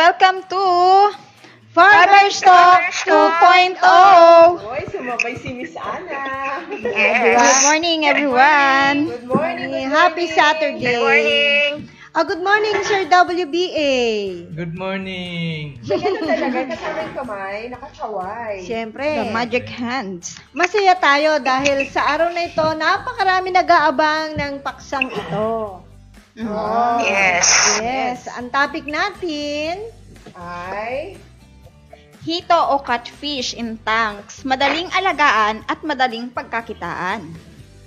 Welcome to Farmer's Talk 2.0. Hoy, sumabay si Miss Ana. Good morning, everyone. Good morning. Happy Saturday. Good morning. Good morning, Sir WBA. Good morning! Ganun talaga, kasama yung kamay, nakachaway. Siyempre. The magic hands. Masaya tayo dahil sa araw na ito, napakarami nag-aabang ng paksang ito. Oh, Yes. Yes. Ang topic natin, Ay, Hito o catfish in tanks. Madaling alagaan at madaling pagkakitaan.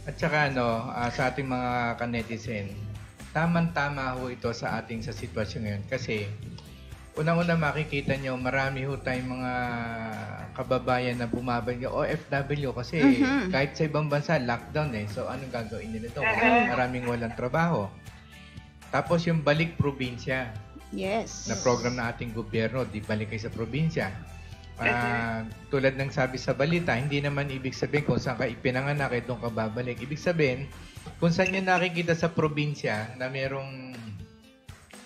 At saka sa ating mga kanetizen, tamang-tama ho ito sa ating sa sitwasyon ngayon. Kasi, unang-una makikita nyo, marami ho tayong mga kababayan na bumabalik OFW kasi kahit sa ibang bansa, lockdown eh. So, anong gagawin nila ito? Maraming walang trabaho. Tapos yung balik probinsya Yes. na program ng ating gobyerno, di balik kayo sa probinsya. Tulad ng sabi sa balita, hindi naman ibig sabihin kung saan ka ipinanganak, doon ka babalik. Ibig sabihin, kung saan nyo nakikita sa probinsya na merong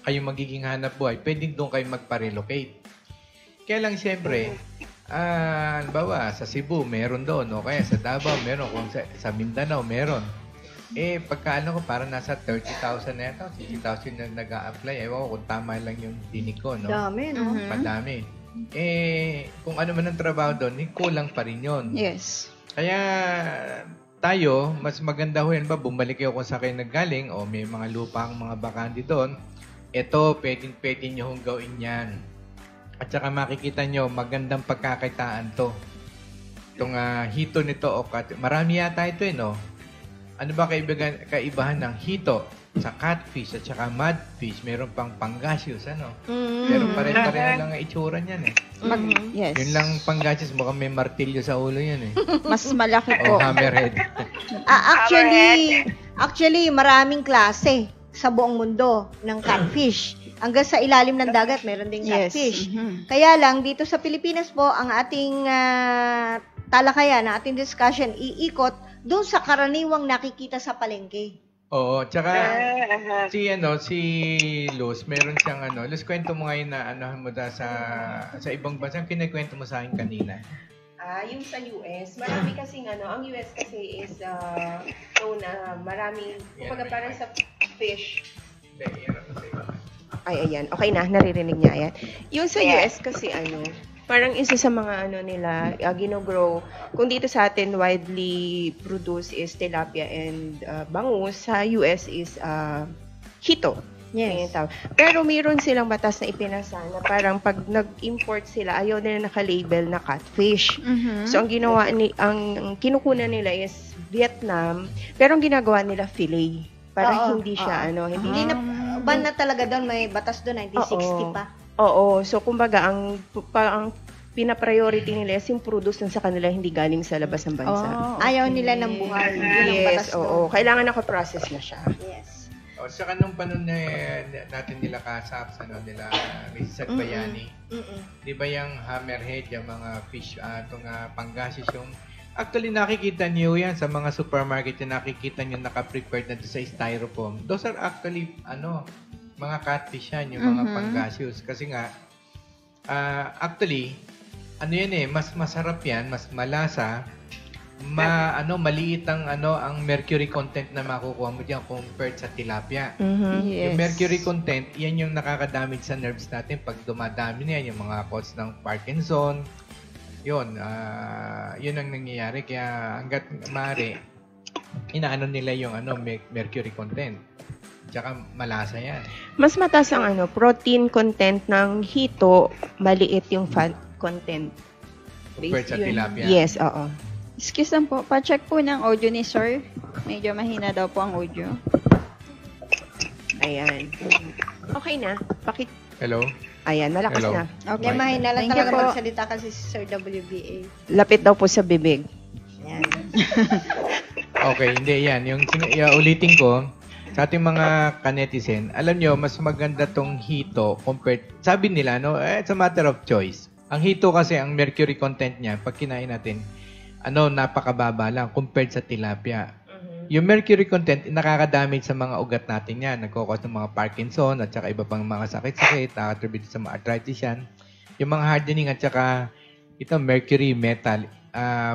kayong magiging hanap buhay, pwedeng doon kayo magpa-relocate. Kaya lang siyempre, bawa sa Cebu, meron doon, o kaya sa Davao, meron, kung sa Mindanao, meron. Pagkaano ko, parang nasa 30,000 na ito, 60,000 na nag-a-apply. Ewan ko kung tama lang yung dinig ko, no? dami, no? Madami. Kung ano man ang trabaho doon, kulang pa rin yun. Yes. Kaya tayo, mas maganda ho yan ba, bumalik kayo kung sa kayo naggaling o may mga lupang mga bakante doon, ito, pwede nyo hong gawin yan. At saka makikita nyo, magandang pagkakitaan to. Itong hito nito, marami yata ito no? Ano ba kaibahan ng hito sa catfish at saka mudfish? Meron pang pangasius, ano? Pero pare-pareho lang ang itsura niyan eh. Yes. Yun lang pangasius, mukhang may martilyo sa ulo yan eh. Mas malaki O po. hammerhead. Actually, maraming klase sa buong mundo ng catfish. Hanggang sa ilalim ng dagat, meron ding Yes. catfish. Kaya lang, dito sa Pilipinas po, ang ating talakayan, ang ating discussion, iikot doon sa karaniwang nakikita sa palengke. Oo, tsaka si Luz, meron siyang Luz, kwento mo ngayon na mo sa ibang bansa, kinikwento mo sa akin kanina. yung sa US, marami kasing ang US kasi is known na maraming, kumbaga parang sa fish. Ay, ayan. Okay na, naririnig niya, ayan. Yung sa US kasi parang isa sa mga nila, gino-grow. Kung dito sa atin, widely produced is tilapia and bangus. Sa US is hito. Yes. Pero mayroon silang batas na ipinasa na parang pag nag-import sila, ayaw nila nakalabel na catfish. So, ang ginawa ang kinukunan nila is Vietnam, pero ang ginagawa nila fillet. Parang hindi siya, Hindi na, ban na talaga doon, may batas doon, 1960 pa. Oo. So, kumbaga, ang pina-priority nila is yung produce sa kanila, hindi galing sa labas ng bansa. Ayaw nila ng buhay. Yun ang batas Yes, oo. doon. Kailangan naka-process na siya. Yes. O, saka nung panahon na natin nila Kasaps, nila Mrs. Bayani, di ba yung hammerhead, yung mga fish, itong panggasis yung, actually nakikita niyo yan sa mga supermarket, yung nakikita niyo naka-prepared na sa styrofoam. Those are actually, mga catfish yan, yung mga panggaseous. Kasi nga, actually, yan mas masarap yan, mas malasa, maliit ang mercury content na makukuha mo diyan compared sa tilapia. Yes. Yung mercury content, yan yung nakakadamage sa nerves natin pag dumadami na yan, yung mga cause ng Parkinson. Yun ang nangyayari. Kaya hanggat maaari, inaano nila yung mercury content. Tsaka malasa yan. Mas mataas ang protein content ng hito, maliit yung fat content. Compared sa tilapia. Yes, oo. Excuse lang po, pa-check po ng audio ni Sir. Medyo mahina daw po ang audio. Ayan. Okay na. Hello? Ayan, malakas Hello. na. Okay. Kaya mahina lang Thank you talaga po. magsalita kasi si Sir WBA. Lapit daw po sa bibig. Yan. Okay, hindi yan. Ulitin ko, sa ating mga kanetizen, alam nyo, mas maganda tong hito compared, sabi nila, it's a matter of choice. Ang hito kasi, ang mercury content niya, pag kinain natin, napakababa lang compared sa tilapia. Yung mercury content, nakakadamage sa mga ugat natin yan. Nagkukos ng mga Parkinson at saka iba pang mga sakit-sakit, nakakatribute sa mga arthritis yan. Yung mga hardening at saka ito, mercury, metal.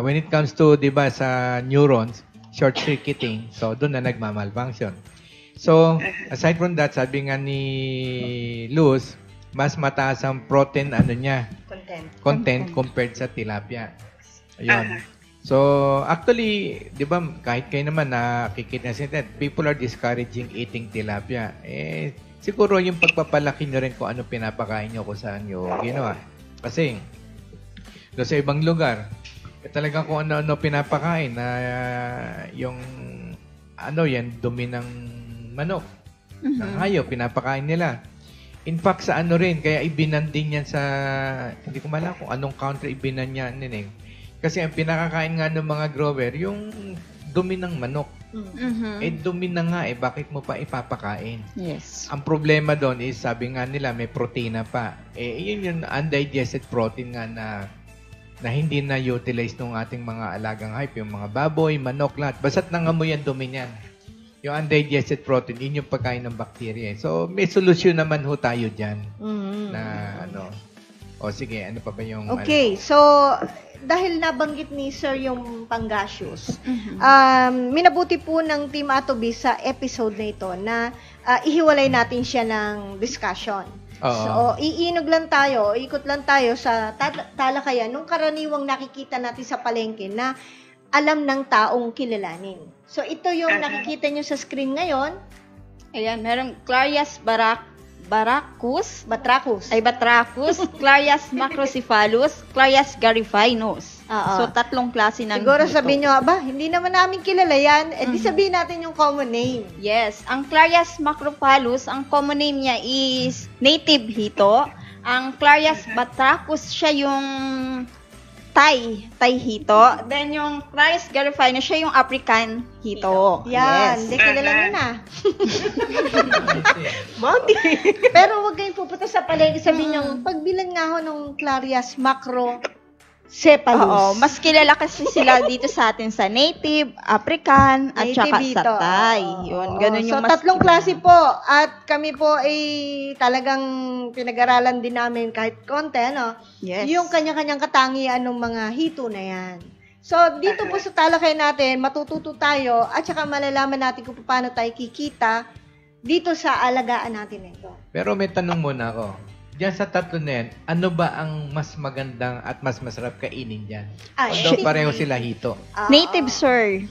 When it comes to, di ba, sa neurons, short-circuiting, so doon na nagmamalfunction. So, aside from that, sabi nga ni Luz, mas mataas ang protein, content compared sa tilapia. Ayun. So, actually, di ba, kahit kayo naman nakikita sa internet, people are discouraging eating tilapia. Siguro yung pagpapalaki nyo rin kung ano pinapakain nyo, kung saan nyo ginawa. Kasi, doon sa ibang lugar, talagang kung ano-ano pinapakain na yung, yan, dumi ng manok, ng hayop, pinapakain nila. In fact, sa rin, kaya ibinanding yan sa, hindi ko malam kung anong country ibinan yan, Kasi ang pinakakain nga ng mga grower, yung dumi ng manok. Dumi na nga bakit mo pa ipapakain? Yes. Ang problema doon is, sabi nga nila, may protina pa. Yun yung undigested protein nga na hindi na-utilize ng ating mga alagang hayop, yung mga baboy, manok, lahat. Basta't nangamoy ang dumi niyan. Yung undigested protein, yun yung pagkain ng bacteria. So, may solusyon naman ho tayo dyan. Sige, ano pa ba yung... Okay, so, dahil nabanggit ni Sir yung Pangasius, minabuti po ng Team Atobi sa episode na ito na ihiwalay natin siya ng discussion. So, iinog lang tayo, ikot lang tayo sa talakayan nung karaniwang nakikita natin sa palengke na alam ng taong kilalanin. So, ito yung nakikita nyo sa screen ngayon. Ayan, merong Clarias Batrachus, Clarias macrocephalus, Clarias garifinus. So, 3 klase ng siguro hito. sabihin nyo, hindi naman namin kilala yan. Di sabihin natin yung common name. Yes, ang Clarias macrocephalus, ang common name niya is native hito. Ang Clarias batrachus, siya yung Thai hito. Then yung Clarias garifinus, siya yung African hito. Yan, Yes. kilala nyo na. Monty! Pero huwag kayong pupunta sa palengke, sabihin nyo, pagbilan nga ho ng Clarias macrocephalus. Mas kilala kasi sila dito sa atin sa native, African, at saka Native sa dito. Thai. Yun, ganun yung so, mas 3 klase po. At kami po ay talagang pinag-aralan din namin kahit konti, Yes. yung kanya-kanyang katangian ng mga hito na yan. So, dito po sa talakay natin, matututo tayo at saka malalaman natin kung paano tayo kikita dito sa alagaan natin na ito. Pero may tanong muna ako. Diyan sa 3 na yan, ano ba ang mas magandang at mas masarap kainin dyan? Although pareho sila hito. Native, sir.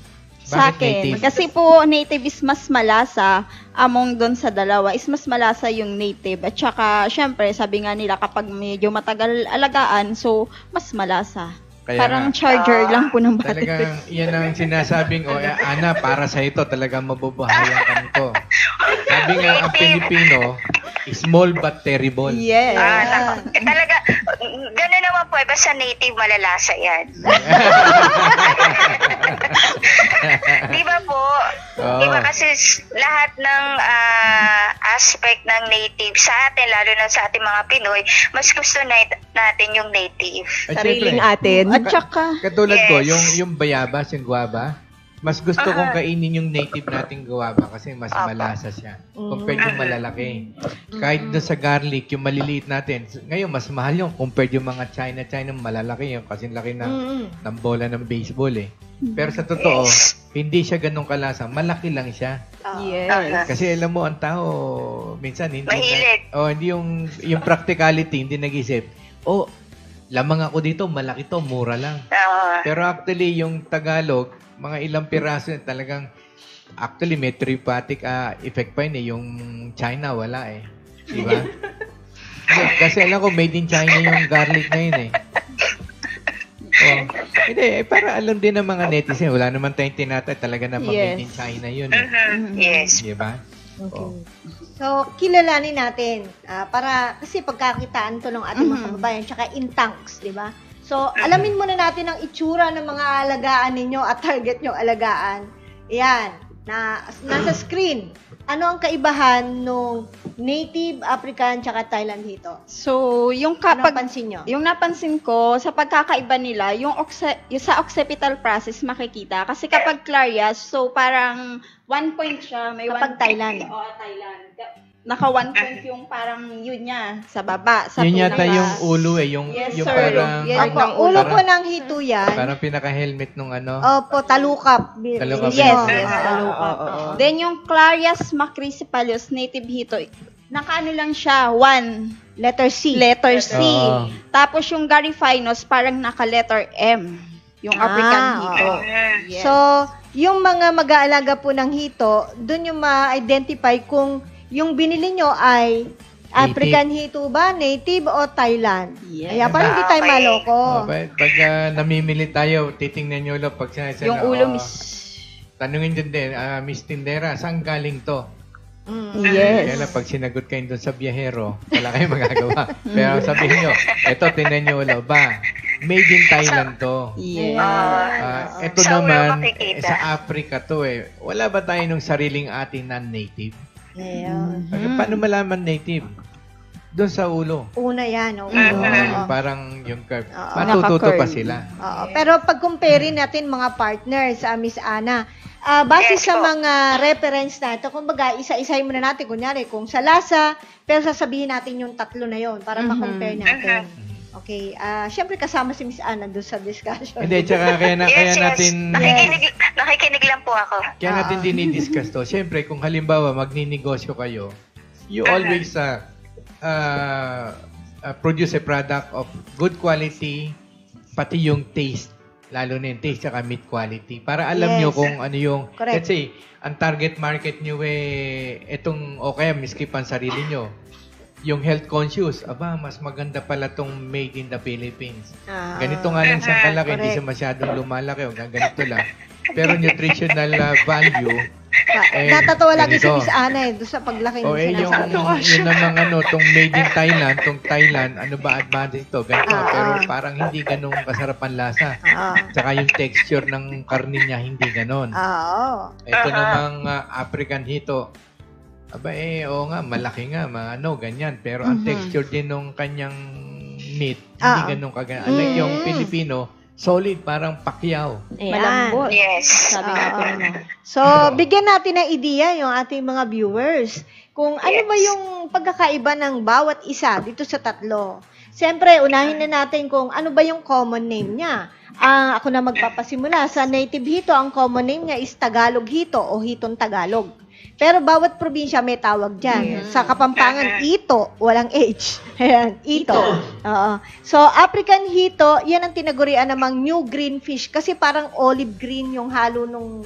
Sa Bakit akin. native? Kasi po, native is mas malasa. Among doon sa dalawa is mas malasa yung native. At saka, syempre, sabi nga nila kapag medyo matagal alagaan, so, mas malasa. Kaya Parang nga, charger lang po ng battery. talagang yan ang sinasabing, Ana, para sa ito, talagang mabubuhayan ka nito. Sabi nga, ang Pilipino, small but terrible. Yes. Talaga, gano'n naman po, basta native malalasa yan. Di ba po? Oo. Di ba kasi lahat ng aspect ng native sa atin, lalo na sa ating mga Pinoy, mas gusto natin yung native. At Sariling syempre, atin. At saka, katulad ko, Yes. yung bayabas, yung guava, mas gusto kong kainin yung native nating guava kasi mas malasa siya compared yung malalaki. Kahit doon sa garlic, yung maliliit natin, ngayon mas mahal yung compared yung mga China malalaki yung kasi laki ng bola ng baseball Pero sa totoo, hindi siya ganun kalasa, malaki lang siya. Yes. Kasi alam mo, ang tao, minsan hindi Mahilig. hindi yung practicality, hindi nag-isip. Lamang ako dito, malaki to, mura lang. Pero actually, yung Tagalog, mga ilang piraso talagang, actually, may therapeutic effect pa yun Yung China, wala Di ba? Kasi alam ko, made in China yung garlic na yun Hindi, para alam din ng mga netizen, wala naman tayong tinatay, talaga naman made in China yun Yes. Di ba? So, kilalanin natin. Kasi pagkakitaan to ng ating mga kababayan, tsaka in tanks, di ba? So, alamin muna natin ang itsura ng mga alagaan ninyo at target nyong alagaan. Ayan. na nasa screen. Ano ang kaibahan nung native, African, tsaka Thailand hito? So, yung Ano kapag napansin nyo? yung napansin ko sa pagkakaiba nila, yung sa occipital process makikita kasi kapag Clarias, so parang 1 point siya, may Kapag 1 Thailand. Thailand. Naka 1 point yung parang yun niya sa baba, sa Yun yata pinaka- yung ulo yung, Yes, yung sir. parang, Yes, Opo, ulo po ng hito yan. parang pinaka-helmet nung ano. Opo, talukap. Talukap. Yes, Oo, yes. talukap. Oo. Then yung Clarias macrysipalius native hito, nakaano lang siya, 1 Letter C. letter C. Oo. Tapos yung Gariphinus parang naka letter M, yung African hito. oo. Yes. So, yung mga mag-aalaga po ng hito, doon yung ma-identify kung yung binili nyo ay African hito ba, native o Thailand. Yes. Kaya para hindi tayo Okay. maloko. Pag namimili tayo, titingnan nyo lang pag sinasabi yung ulo mis tanungin din, Miss Tindera, saan galing to? Yes. Kaya lang pag sinagot kayo doon sa biyahero, wala kayong magagawa. Pero sabihin nyo, eto, tingnan nyo ulo ba? Made in Thailand to. Yes. Ito Sa ulo naman, makikita. sa Africa to eh. Wala ba tayo nung sariling ating non-native? Ayun. Paano malaman native? Doon sa ulo. Una yan. Oo. Yung parang yung curve. Oo. Matututo pa Naka-curve. sila. Oo. Pero pag compare natin mga partners, Miss Ana, base Yes sa po. mga reference natin, kumbaga isa-isahin muna natin, kunyari, kung sa lasa, pero sasabihin natin yung tatlo na yon para ma-compare natin. Okay. Siyempre kasama si Miss Ana doon sa discussion. Hindi, tsaka kaya natin Nakikinig lang po ako. kaya natin dinidiscuss to. Siyempre, kung halimbawa magninegosyo kayo, you always produce a product of good quality, pati yung taste, lalo na yung taste tsaka meat quality. Para alam Yes. nyo kung ano yung, Correct. let's say, ang target market nyo etong, o kaya miski pa ang sarili nyo, yung health conscious, mas maganda pala tong made in the Philippines. Ganito nga lang siyang kalaki, hindi siya masyadong lumalaki, o ganito lang. Pero nutritional value, Natatawa lagi si ganito. Miss Ana doon sa paglaki O niya yung, sinasabi. yun namang tong made in Thailand, tong Thailand, ano ba advantage ito? Ganito, pero parang hindi ganun kasarap ang lasa. Tsaka yung texture ng karne niya, hindi ganun. Oo. Ito namang African hito, oo nga, malaki nga, ganyan. Pero ang texture din ng kanyang meat, hindi ganun kagana. Unlike yung Filipino, solid, parang pakyaw. Malambot. Yes. Sabi nga po nila. So, bigyan natin ng ideya yung ating mga viewers kung ano ba yung pagkakaiba ng bawat isa dito sa tatlo. Siyempre, unahin na natin kung ano ba yung common name niya. Ako na magpapasimula. Sa native hito, ang common name niya is Tagalog hito o hitong Tagalog. Pero bawat probinsya may tawag dyan. Sa Kapampangan, ito, walang H. Ayan, ito. Oo. So, African hito, yan ang tinagurian namang new green fish kasi parang olive green yung halo nung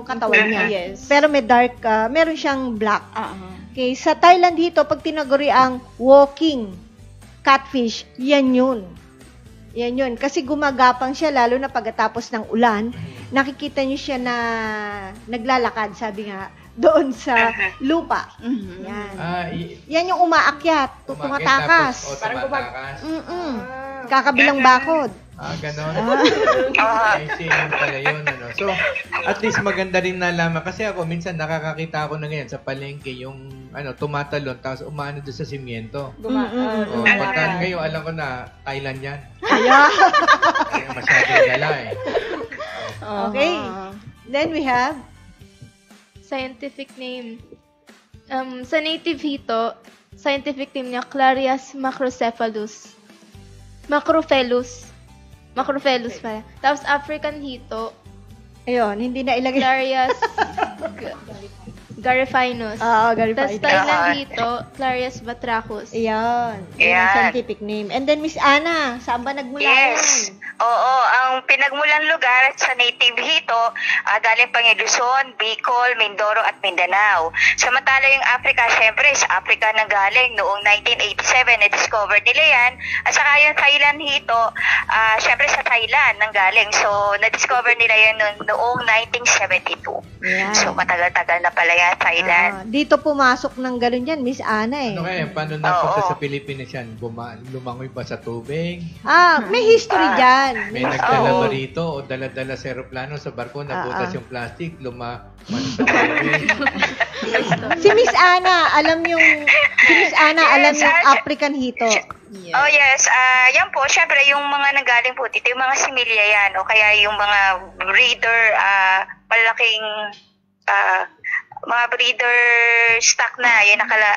katawan niya. Yes. Pero may dark, meron siyang black. Uh-huh. Okay, sa Thailand hito, pag tinaguriang walking catfish, yan yun. Yan yun. Kasi gumagapang siya, lalo na pagkatapos ng ulan, nakikita niyo siya na naglalakad, sabi nga, doon sa lupa. Yan. Yan yung umaakyat, tumatakas. Tumatakas. Kakabilang bakod. Ganon. I see, yun pala yun. So, at least maganda rin nalaman. Kasi ako, minsan nakakakita ako na ganyan sa palengke, yung tumatalon, tapos umaano doon sa simiento. Pagka kayo, alam ko na, Thailand yan. Kaya. Kaya masyadong gala eh. Okay. Then we have Scientific name. Sa native hito, scientific name niya, Clarias macrocephalus. Macrophilus pala. Tapos African hito, ayun, hindi na ilagay. Clarias Gariphinus. Gariphinus. Tapos Thailand hito, Clarias batrachus. Ayan. Yan ang scientific name. And then, Miss Ana, saan ba nagmula Yes. yan? Oo, ang pinagmulan lugar sa native hito, galing pang Luzon, Bicol, Mindoro at Mindanao. Samantala yung Africa, syempre sa Africa nang galing noong 1987, na-discover nila yan. At saka yung Thailand hito, syempre sa Thailand nang galing. So, na-discover nila yan noong 1972. Yan. So, matagal-tagal na pala yan, Thailand. Dito pumasok ng ganun yan, Miss Ana eh. Ano kaya, paano napunta sa Pilipinas yan? Lumangoy ba sa tubig? May history dyan. yan. May nagdala ba rito o dala-dala sa aeroplano sa barko, nabutas yung plastic, lumaman sa highway. Si Miss Ana, alam yung African hito. Yes. Oh yes, yan po, syempre yung mga nanggaling po dito, yung mga similya yan, o kaya yung mga breeder, malaking mga breeder stock na,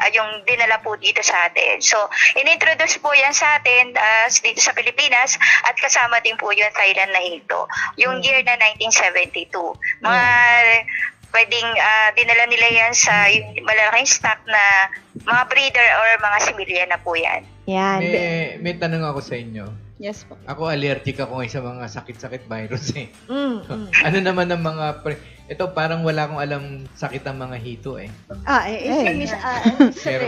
yung dinala po dito sa atin. So, inintroduce po yan sa atin dito sa Pilipinas at kasama din po yung Thailand na hito. Yung year na 1972. Mga pwedeng dinala nila yan sa malaking stock na mga breeder or mga similya na po yan. Yan. May tanong ako sa inyo. Yes po. Ako allergic ako ngayon sa mga sakit-sakit virus eh. Ano naman ang mga ito parang wala akong alam sakit ang mga hito eh. Si Miss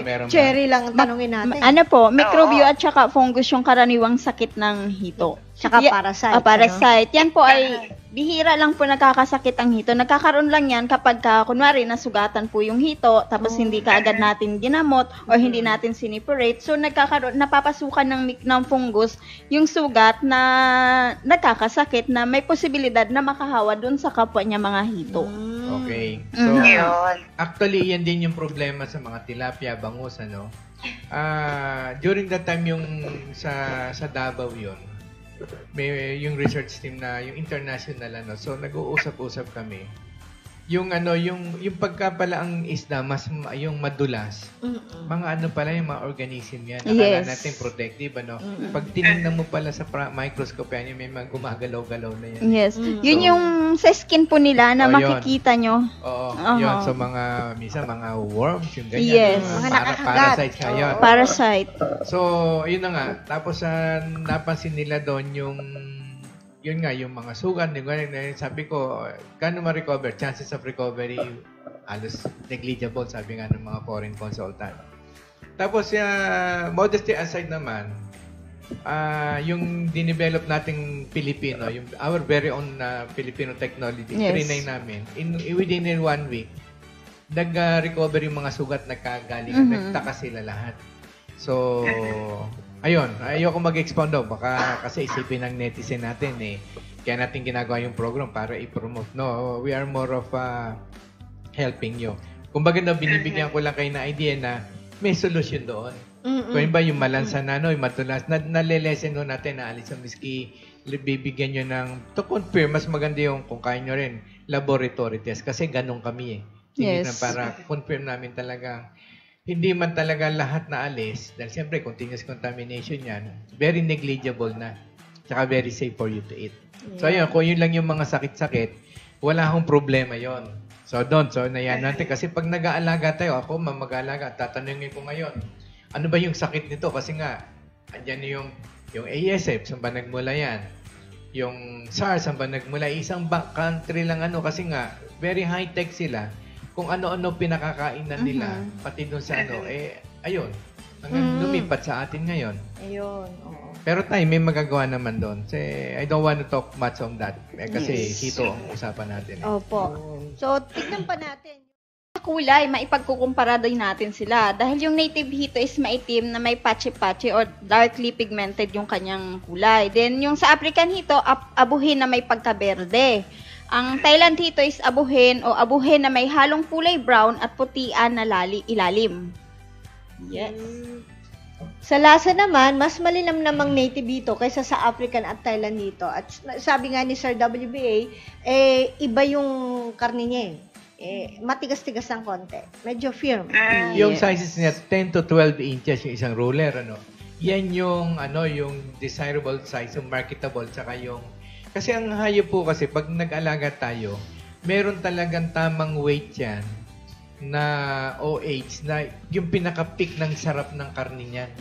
Meron ba? Cherry lang tanungin natin. Ano po, mikrobyo at saka fungus yung karaniwang sakit ng hito. Tsaka parasite. Parasite. Yan po ay bihira lang po nakakasakit ang hito. Nagkakaroon lang yan kapag kunwari nasugatan po yung hito tapos hindi kaagad natin ginamot o hindi natin siniperate. So napapasukan ng fungus yung sugat na nagkakasakit na may posibilidad na makahawa dun sa kapwa niya mga hito. Okay. So, Yun. actually, yan din yung problema sa mga tilapia, bangus, ano. During that time, yung sa Davao yun, may yung research team na, yung international, ano, so nag-uusap-usap kami. Yung pagka pala ang isda, yung madulas, mga ano pala, yung mga organism yan. Akala natin protective, ano. Pag tinignan mo pala sa microscope yan, yung may mga gumagalaw-galaw na yan. Yes. Yun yung sa skin po nila na makikita nyo. Oo, yun. So, minsan mga worms, yung ganyan. Yes. Mga nakakagat. Parasites nga yun. Parasite. So, yun na nga. Tapos, napansin nila doon yung mga sugat, sabi ko, kano ma-recover? Chances of recovery, halos negligible, sabi nga ng mga foreign consultant. Tapos, modesty aside naman, yung dinevelop nating Filipino, our very own Filipino technology, trinay namin, within 1 week, nag-recover yung mga sugat nagkagaling, nagtaka sila lahat. So, ayun, ayoko mag-expound daw. Baka kasi isipin ng netizen natin kaya natin ginagawa yung program para i-promote. No, we are more of helping you. Kumbaga na binibigyan ko lang kayo na idea na may solution doon. Kung ba yung malansa na, yung matulas, nalilesen doon natin na alis ang miski, bibigyan nyo ng, to confirm, mas maganda yung kung kaya nyo rin, laboratory test. Kasi ganun kami Yes. Para confirm namin talaga hindi man talaga lahat na alis, dahil siyempre continuous contamination yan, very negligible na, tsaka very safe for you to eat. So ayun, kung yun lang yung mga sakit-sakit, wala akong problema yon. So nayan natin, kasi pag nag-aalaga tayo, ako mag-aalaga, tatanungin ko ngayon, ano ba yung sakit nito? Kasi nga, andyan yung ASF, saan ba nagmula yan? Yung SARS, saan ba nagmula? Isang country lang kasi nga, very high-tech sila, kung ano-ano pinakakainan nila, pati doon sa ayun, hanggang lumipat sa atin ngayon. Ayun, oo. Pero tayo, may magagawa naman doon. I don't want to talk much on that. Kasi hito ang usapan natin. Opo. So, tignan pa natin. Kulay, maipagkukumpara din natin sila. Dahil yung native hito is maitim na may patchy-patchy or darkly pigmented yung kanyang kulay. Then, yung sa African hito, abuhin na may pagkaberde. Ang Thailand hito is abuhin na may halong kulay brown at putian na ilalim. Yes. Sa lasa naman, mas malinam namang native hito kaysa sa African at Thailand hito. At sabi nga ni Sir WBA, iba yung karne niya matigas-tigas ng konti. Medyo firm. Yung sizes niya, 10 to 12 inches yung isang ruler, Yan yung, yung desirable size, yung marketable, tsaka yung kasi ang hayop po kasi, pag nag-alaga tayo, meron talagang tamang weight yan na OH, na yung pinaka-peak ng sarap ng karne niyan.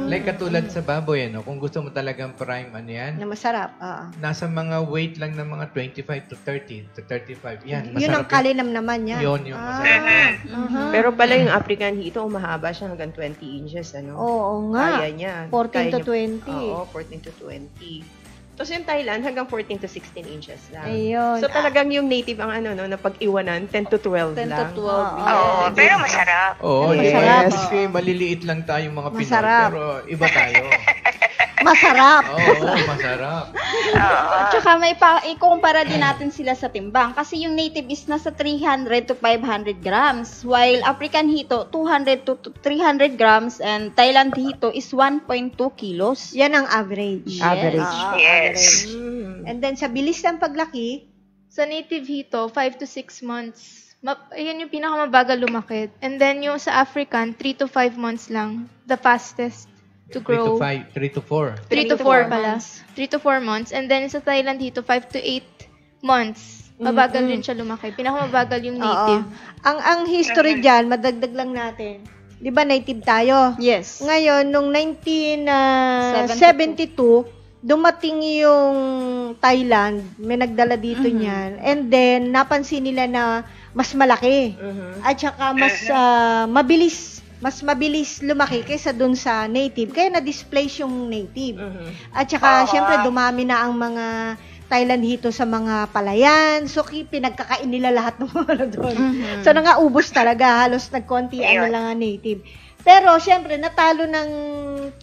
Like katulad sa baboy, kung gusto mo talagang prime, yan? Na masarap, Nasa mga weight lang ng mga 25 to 30 to 35. Yan, masarap. Yun ang kalinam naman yan. Yun yung masarap. Pero pala yung African hito, mahaba siya hanggang 20 inches, Oo nga. Kaya niya. 14 to 20. Oo, 14 to 20. Tapos yung Thailand, hanggang 14 to 16 inches lang. Ayun. So talagang yung native ang na pag-iwanan, 10 to 12 10 lang. to 12. Oo, pero masarap. Oo, Masarap. yes. Kasi maliliit lang tayong mga Pinoy, Masarap. pero iba tayo. Masarap. Oo, masarap. Oo. Tsaka ikukumpara din natin sila sa timbang. Kasi yung native is nasa 300 to 500 grams. While African hito, 200 to 300 grams. And Thailand hito is 1.2 kilos. Yan ang average. Average. Yes. And then sa bilis ng paglaki, Sa native hito, 5 to 6 months. Yan yung pinakamabagal lumaki. And then yung sa African, 3 to 5 months lang. The fastest to 3 grow. to 5, 3 to 4. 3 to 4 pala. 3 to 4 months. And then sa Thailand dito, 5 to 8 months. Mabagal din siya lumaki. Pinakamabagal yung native. ang history diyan, madagdag lang natin. 'Di ba native tayo? Yes. Ngayon nung 1972, dumating yung Thailand, may nagdala dito niyan. And then napansin nila na mas malaki. At saka mas mabilis lumaki kaysa dun sa native. Kaya na-displace yung native. At saka, syempre, dumami na ang mga Thailand hito sa mga palayan. So, pinagkakain nila lahat ng mga doon. So, nangaubos talaga. Halos nagkontian na lang ang native. Pero, syempre, natalo ng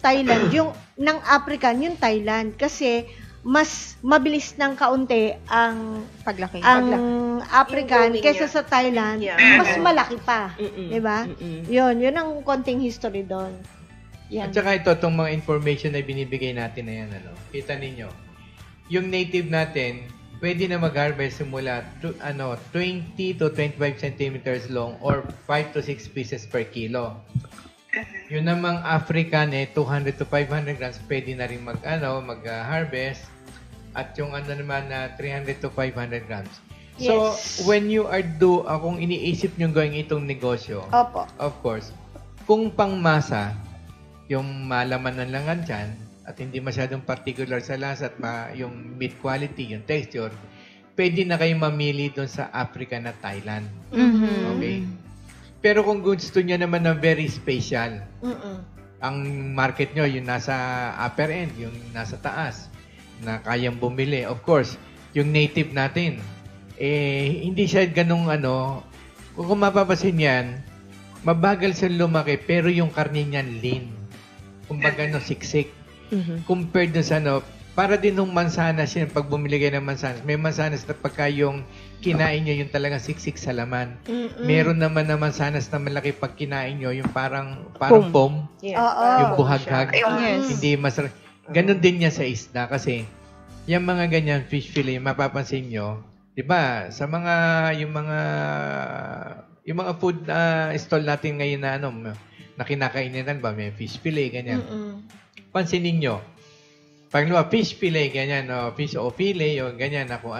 Thailand, ng African, yung Thailand. Kasi, mas mabilis ng kaunti ang Paglaki. African Yung kaysa niya. sa Thailand, Yeah. mas malaki pa. Diba? Yun ang konting history doon. Yan. At saka itong mga information na binibigay natin na yan, kita ninyo. Yung native natin, pwede na mag-harvest simula 20 to 25 centimeters long or 5 to 6 pieces per kilo. Yun namang African 200 to 500 grams pwede na rin mag-harvest at yung naman na 300 to 500 grams. So, when you are kung iniisip nyo gawin itong negosyo, Opo. of course, kung pangmasa, yung malaman ng langan dyan, at hindi masyadong particular sa lasa at yung meat quality, yung texture, pwede na kayo mamili doon sa Africa na Thailand. Okay? Pero kung gusto nyo naman ng very special, ang market nyo, yung nasa upper end, yung nasa taas, na kayang bumili. Of course, yung native natin, hindi siya ganung kung mapapasin yan, mabagal siya lumaki, pero yung karne niyan lean. Kumbaga, siksik. Compared dun sa para din nung mansanas yun, pag bumili kayo ng mansanas, may mansanas na pagka yung kinain nyo, yung talagang siksik sa laman. Meron naman na mansanas na malaki pag kinain nyo, yung parang pom, yung buhaghag. Hindi masarap. Ganon din yan sa isda kasi yung mga ganyan fish fillet, mapapansin nyo, di ba, sa yung mga food stall natin ngayon na kinakainan ba, may fish fillet, ganyan. Pansinin nyo, pag fish fillet, ganyan, fish o fillet, yung ganyan na kung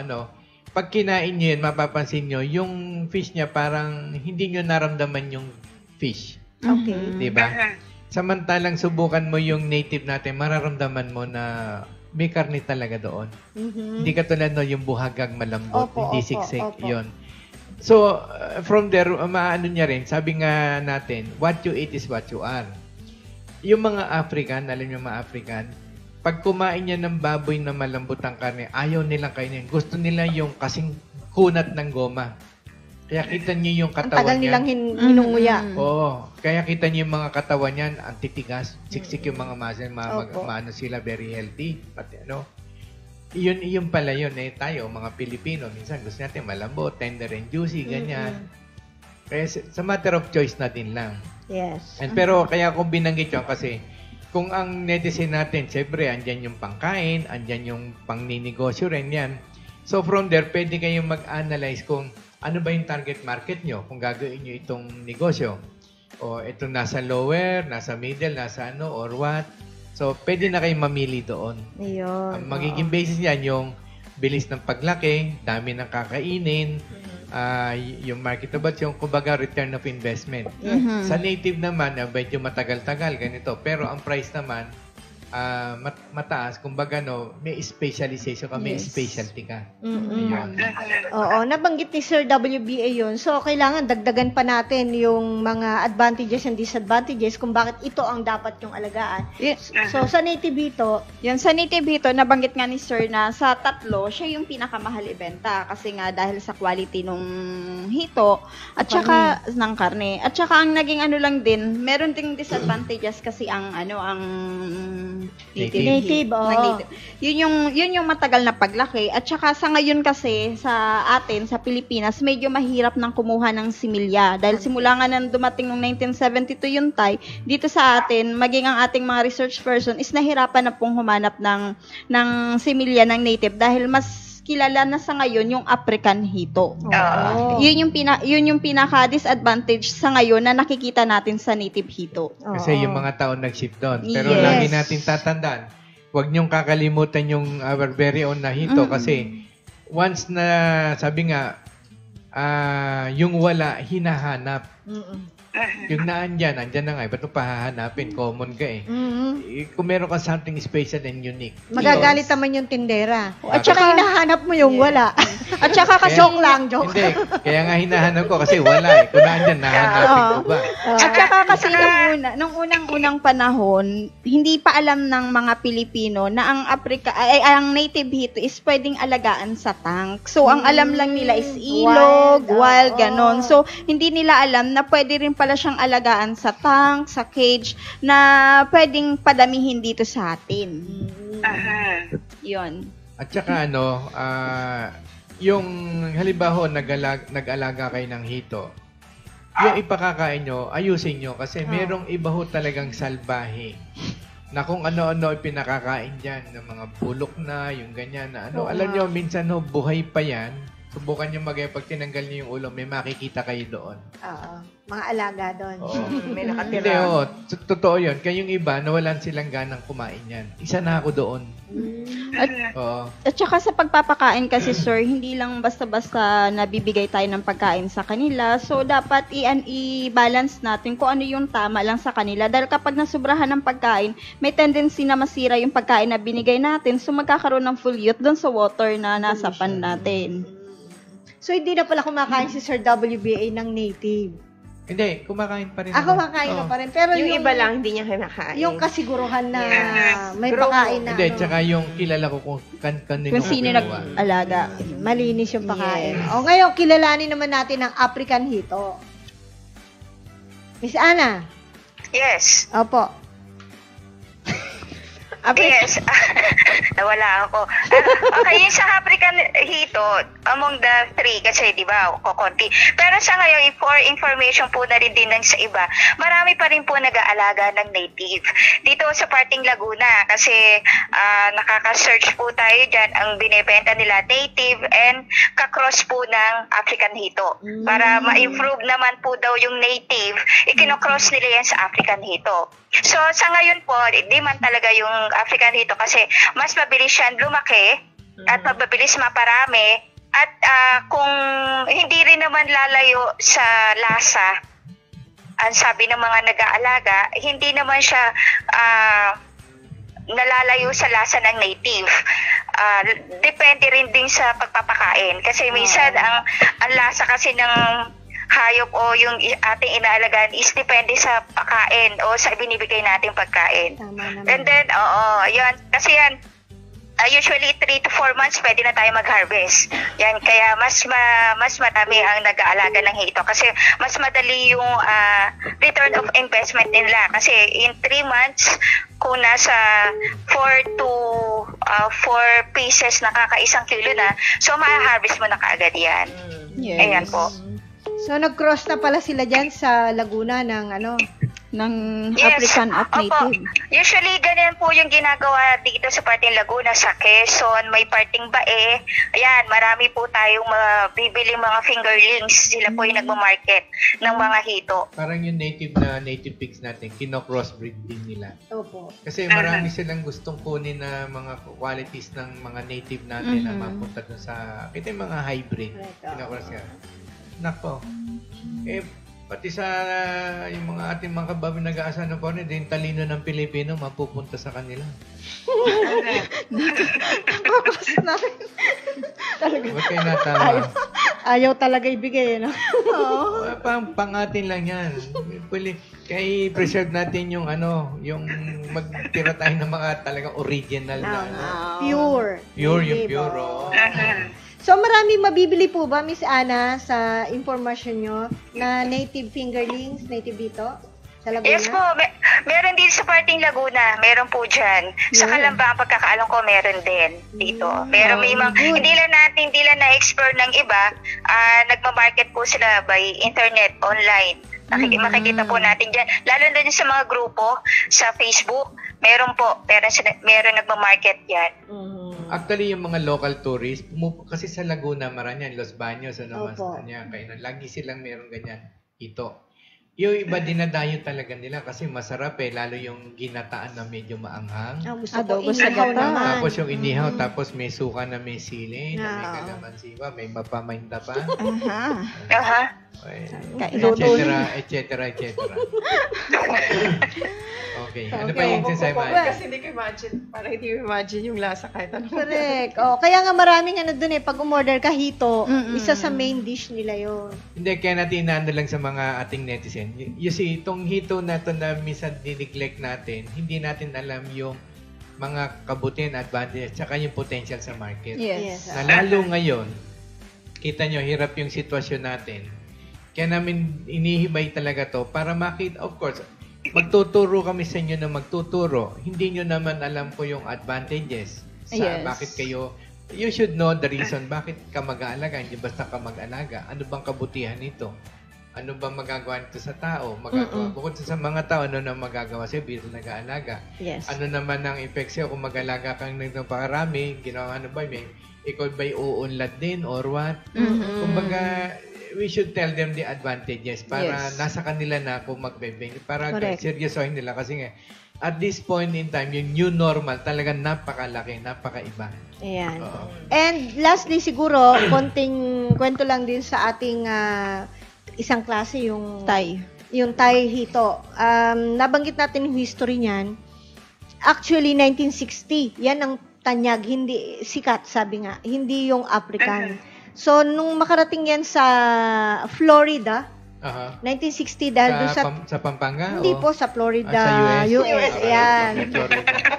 pag kinain nyo yun, mapapansin nyo, yung fish niya parang hindi nyo naramdaman yung fish. Okay. Diba? Samantalang subukan mo yung native natin, mararamdaman mo na may karne talaga doon. Hindi katulad yung buhaghag malambot, hindi siksik, yun. So, from there, maano niya rin, sabi nga natin, what you eat is what you are. Yung mga African, alam yung mga African, pag kumain niya ng baboy na malambot ang karne, ayaw nilang kainin. Gusto nila yung kasing kunat ng goma. Kaya kita niyo yung Ang katawan tagal nilang hinunguya. Oo. Kaya kita niyo yung mga katawan niyan, ang titigas, siksik yung mga muscle, maano sila, very healthy. Pati yun pala yun. Tayo, mga Pilipino, minsan gusto natin malambot, tender and juicy, ganyan. Kaya sa matter of choice natin lang. Yes. Pero kaya kung binanggit yun kasi kung ang netizens natin, siyempre, andyan yung pangkain, andyan yung pangninegosyo rin yan. So from there, pwede kayong mag-analyze kung ano ba yung target market nyo kung gagawin nyo itong negosyo. O itong nasa lower, nasa middle, nasa or what. So pwede na kayong mamili doon. Ayun. Ang magiging basis niyan yung bilis ng paglaki, dami ng kakainin, yung marketable, yung kumbaga return of investment. Sa native naman, medyo matagal-tagal, ganito. Pero ang price naman, mataas. Kumbaga, may specialization ka, may specialty ka. Ayun. Oo, nabanggit ni Sir WBA yun. So, kailangan dagdagan pa natin yung mga advantages and disadvantages kung bakit ito ang dapat yung alagaan. So, sa native hito, Yan, sa native hito, nabanggit nga ni Sir na sa tatlo, siya yung pinakamahal ibenta. Kasi nga dahil sa quality nung hito, at saka ng karne. At saka ang naging lang din, meron ding disadvantages kasi ang Native. Native, oo. ng native. Yun yung matagal na paglaki. At saka sa ngayon kasi sa atin sa Pilipinas medyo mahirap nang kumuha ng similya dahil simula nga nang dumating noong 1972 yung Thai, dito sa atin maging ang ating mga research person is nahirapan na pong humanap ng similya ng native dahil mas kilala na sa ngayon yung African hito. Oo. Yun yung pinaka disadvantage sa ngayon na nakikita natin sa native hito. Kasi yung mga tao nag-ship doon. Pero Yes. lagi natin tatandaan, huwag niyong kakalimutan yung our very own na hito kasi once na, sabi nga, yung wala, hinahanap. Yung andyan na nga, ba't mo pahahanapin? Common ka eh. Kung meron ka something special and unique. Magagalit naman yung tindera. At At saka hinahanap mo yung wala. At saka kasi Joke lang, joke. Hindi, kaya nga hinahanap ko kasi wala eh. Kung naandyan, nahanapin ko ba? At saka kasi nung unang panahon, hindi pa alam ng mga Pilipino na ang native hito is pwedeng alagaan sa tank. So, ang alam lang nila is ilog, wild, ganon. So, hindi nila alam na pwede rin pala siyang alagaan sa tank, sa cage, na pwedeng padamihin dito sa atin. Yun. At saka yung halimbawa nag-alaga kayo ng hito, yung ipakakain nyo, ayusin nyo kasi merong iba ho talagang salbahe na kung ano-ano ipinakakain dyan, ng mga bulok na, yung ganyan na ano. Alam nyo, minsan ho, buhay pa yan. Subukan nyo pag tinanggal nyo yung ulo, may makikita kayo doon. Oo. Mga alaga doon. Oo. May nakatira. Hindi, totoo yun. Kayong iba, nawalan silang ganang kumain yan. Isa na ako doon. Oo. At saka sa pagpapakain kasi, sir, hindi lang basta-basta nabibigay tayo ng pagkain sa kanila. So, dapat i-balance natin kung ano yung tama lang sa kanila. Dahil kapag nasubrahan ng pagkain, may tendency na masira yung pagkain na binigay natin. So, magkakaroon ng fulute doon sa water na nasa pan natin. So, hindi na pala kumakain si Sir WBA ng native. Hindi, kumakain pa rin Ako kumakain ka pa rin. Pero Yung iba lang, hindi niya kinakain. Yung kasiguruhan na may Pero, pakain na. Hindi, tsaka yung kilala ko kung kanino Kung sino kinuha. nag-alaga. Malinis yung pakain. O ngayon, kilalanin naman natin ang African hito. Miss Ana. Yes. Opo. Yes. Nawala ako. Okay, yung sa African hito, among the three, kasi di ba, kukunti. Pero sa ngayon, for information po na rin din ng sa iba, marami pa rin po nag-aalaga ng native. Dito sa parting Laguna, kasi nakaka-search po tayo dyan, ang binibenta nila native and kakross po ng African hito. Para ma-improve naman po daw yung native, ikinocross nila yan sa African hito. So, sa ngayon po, di man talaga yung African hito kasi mas mabilis siyan lumaki at mabilis maparami at kung hindi rin naman lalayo sa lasa, ang sabi ng mga nag-aalaga, hindi naman siya nalalayo sa lasa ng native. Depende rin din sa pagpapakain kasi minsan ang lasa kasi ng hayop o yung ating inaalagaan is depende sa pagkain o sa binibigay nating pagkain. Tama naman. And then, yan. Kasi yan, usually 3 to 4 months pwede na tayo mag-harvest. Yan, kaya mas madami ang nag-aalaga ng hito kasi mas madali yung return of investment nila. Kasi in 3 months, kung nasa 4 to 4 pieces na kaka-1 kilo na, so ma-harvest mo na kaagad yan. Yes. Ayan po. So, nag-cross na pala sila dyan sa Laguna ng Ng African at Opo. native. Usually, ganyan po yung ginagawa dito sa parting Laguna, sa Quezon, may parting Bae. Ayan, marami po tayong bibili mga fingerlings. Sila po yung nagmamarket ng mga hito. Parang yung native pigs natin, kino-crossbreed din nila. Opo. Kasi marami silang gustong kunin na mga qualities ng mga native natin na mapunta dun sa, kita yung mga hybrid. Right, Kino-cross ka. Nako. Pati sa yung mga ating mga kababi nag-aasa ng porno, din talino ng Pilipino mapupunta sa kanila. Cross na rin. Huwag kayo natawa. Ayaw talaga ibigay, no? Pang-atin lang yan. Kaya i-preserve natin yung yung magtira tayo ng mga talagang original na Pure. Pure, yung Native, pure. oh. So, maraming mabibili po ba, Miss Ana, sa informasyon nyo na native fingerlings, native dito? Sa Laguna? Yes po, Meron din sa parting Laguna, meron po dyan. Sa Calamba, ang pagkakaalam ko, meron din dito. Pero may mga, hindi lang na-explore ng iba, nagma-market po sila by internet, online. Makikita po natin dyan. Lalo na din sa mga grupo, sa Facebook, meron po, meron nagma-market yan. Actually, yung mga local tourists, kasi sa Laguna, Marañon, Los Baños, Opo. kaya lagi silang meron ganyan, ito. Yung iba dinadayo talaga nila kasi masarap lalo yung ginataan na medyo maanghang. Gusto ko Adobo sa inihaw gata. naman. Tapos yung inihaw, tapos may suka na may sili, na may kalamansi pa, may mapaminta pa. Aha. Et cetera. Okay. Ano pa yung sinasabi mo? Kasi hindi ko imagine, parang hindi ko imagine yung lasa kahit ano. Correct. Kaya nga maraming dun pag umorder ka hito, isa sa main dish nila yun. Hindi, kaya natin inaano lang sa mga ating netizen. You see, itong hito na ito na minsan dineglect natin, hindi natin alam yung mga kabutihan, advantage, tsaka yung potential sa market. Yes. Na lalo ngayon, kita nyo, hirap yung sitwasyon natin. Kaya namin inihibay talaga to para makita, of course, magtuturo kami sa inyo na magtuturo. Hindi nyo naman alam ko yung advantages sa bakit kayo. You should know the reason bakit ka mag-aalaga. Hindi basta ka mag-alaga. Ano bang kabutihan nito? Ano bang magagawa nito sa tao? Bukod sa mga tao, ano na magagawa sa'yo bilang nag-aalaga? Yes. Ano naman ang effect sa'yo kung mag-alaga kang nito pakarami? Ginawa ano ba? Ikaw ba'y uunlad din or what? Kumbaga, we should tell them the advantages para nasa kanila na kung magbebeng. Para seryosohin nila kasi nga, at this point in time, yung new normal talaga napakalaki, napakaiba. Ayan. And lastly, siguro, konting kwento lang din sa ating isang klase, yung Thai. Yung Thai hito. Nabanggit natin yung history niyan. Actually, 1960. Yan ang tanyag. Hindi sikat, sabi nga. Hindi yung African. So, nung makarating yan sa Florida, 1960 dahil doon sa Pampanga? Hindi po, sa Florida. Sa US, yan.